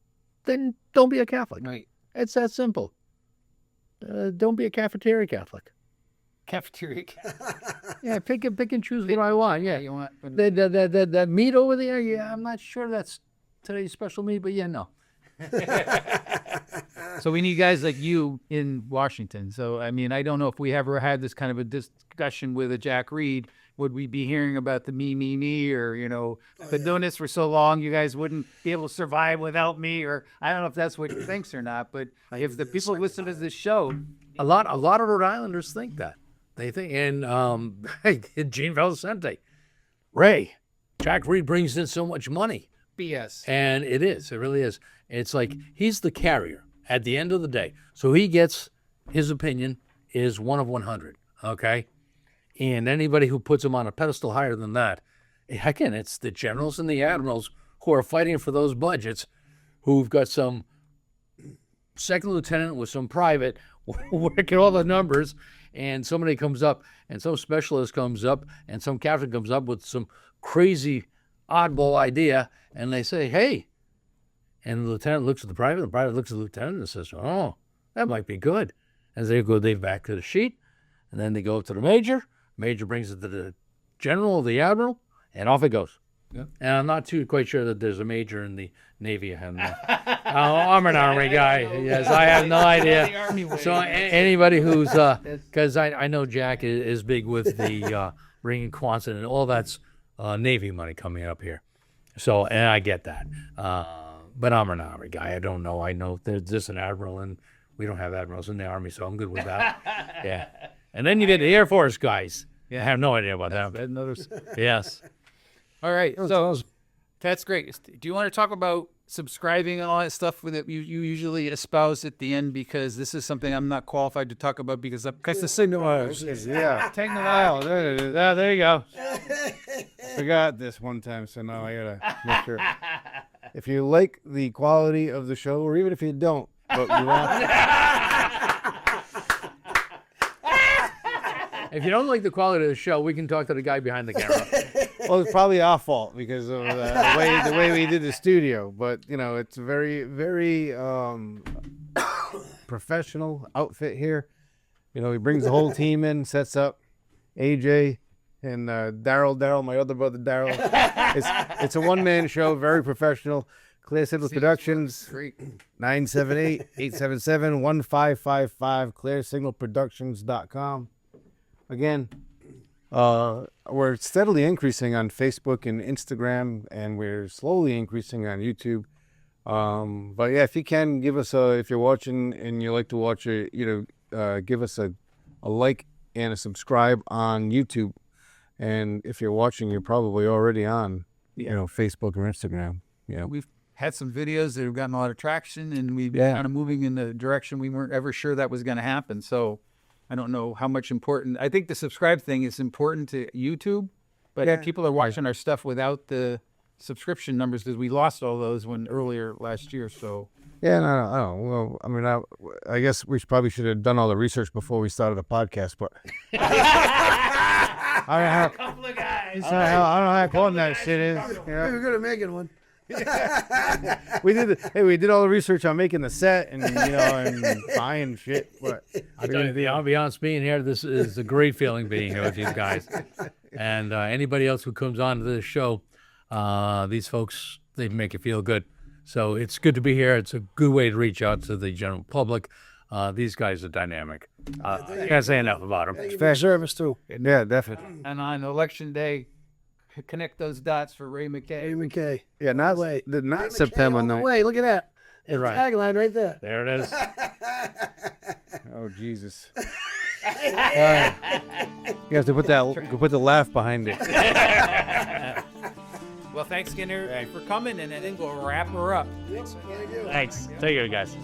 then don't be a Catholic. Right. It's that simple. Don't be a cafeteria Catholic. Cafeteria. Yeah, pick and choose what I want. Yeah, You want that meat over there. Yeah, I'm not sure that's today's special meat, but yeah, no. So we need guys like you in Washington. So, I mean, I don't know if we ever had this kind of a discussion with a Jack Reed. Would we be hearing about the me, or, been doing this for so long, you guys wouldn't be able to survive without me? Or I don't know if that's what he thinks or not. But if the people listen to this show, A lot of Rhode Islanders think that. They think, and Gene Valicente, Ray, Jack Reed brings in so much money. BS. And it is. It really is. It's like he's the carrier at the end of the day. So he gets, his opinion is 1 of 100, okay? And anybody who puts him on a pedestal higher than that, again, it's the generals and the admirals who are fighting for those budgets, who've got some second lieutenant with some private working all the numbers, and somebody comes up, and some specialist comes up, and some captain comes up with some crazy oddball idea, and they say, hey, and the lieutenant looks at the private looks at the lieutenant and says, oh, that might be good. And they back to the sheet, and then they go up to the major. Major brings it to the general, the admiral, and off it goes. And I'm not too quite sure that there's a major in the Navy. I'm an Army guy. Yes, I have no idea. So anybody who's, because I know Jack is big with the ring Quonset and all that's Navy money coming up here. So, and I get that. But I'm an Army guy. I don't know. I know there's just an admiral, and we don't have admirals in the Army, so I'm good with that. Yeah. And then you get the Air Force guys. Yeah, I have no idea about that. Yes. All right. So that's great. Do you want to talk about subscribing and all that stuff that you usually espouse at the end? Because this is something I'm not qualified to talk about because the signal is. Yeah. Take the dial. There it is. Ah, there you go. Forgot this one time, so now I gotta make sure. If you like the quality of the show, or even if you don't, but you want. If you don't like the quality of the show, we can talk to the guy behind the camera. Well, it's probably our fault because of the way we did the studio. But it's a very, very professional outfit here. He brings the whole team in, sets up AJ and Daryl, my other brother Daryl. It's a one-man show, very professional. Clear Signal Productions, 978-877-1555, clearsignalproductions.com. Again, we're steadily increasing on Facebook and Instagram, and we're slowly increasing on YouTube. But yeah, if you can give us if you're watching and you like to watch it, give us a like and a subscribe on YouTube. And if you're watching, you're probably already on, Facebook or Instagram. Yeah, we've had some videos that have gotten a lot of traction, and we've been kind of moving in the direction we weren't ever sure that was going to happen. So I don't know how much important. I think the subscribe thing is important to YouTube, but people are watching our stuff without the subscription numbers because we lost all those earlier last year. So yeah, no. Well, I mean, I guess we probably should have done all the research before we started the podcast, but. A couple of guys. I don't know how important that shit is. We're good at making one. We did all the research on making the set and and buying shit. But I'll tell you, the ambiance being here, this is a great feeling being here with you guys. And anybody else who comes on to this show, these folks, they make you feel good. So it's good to be here. It's a good way to reach out to the general public. These guys are dynamic. I can't say enough about them. Thank you for your service too. Yeah, definitely. And on Election Day, connect those dots for Ray McKay. Hey, McKay. Yeah, not September. No. Wait, look at that. You're right. Tagline right there. There it is. Oh Jesus. You have to put the laugh behind it. Well, thanks, Skinner, for coming, and then we'll wrap her up. Thanks. Take care, guys.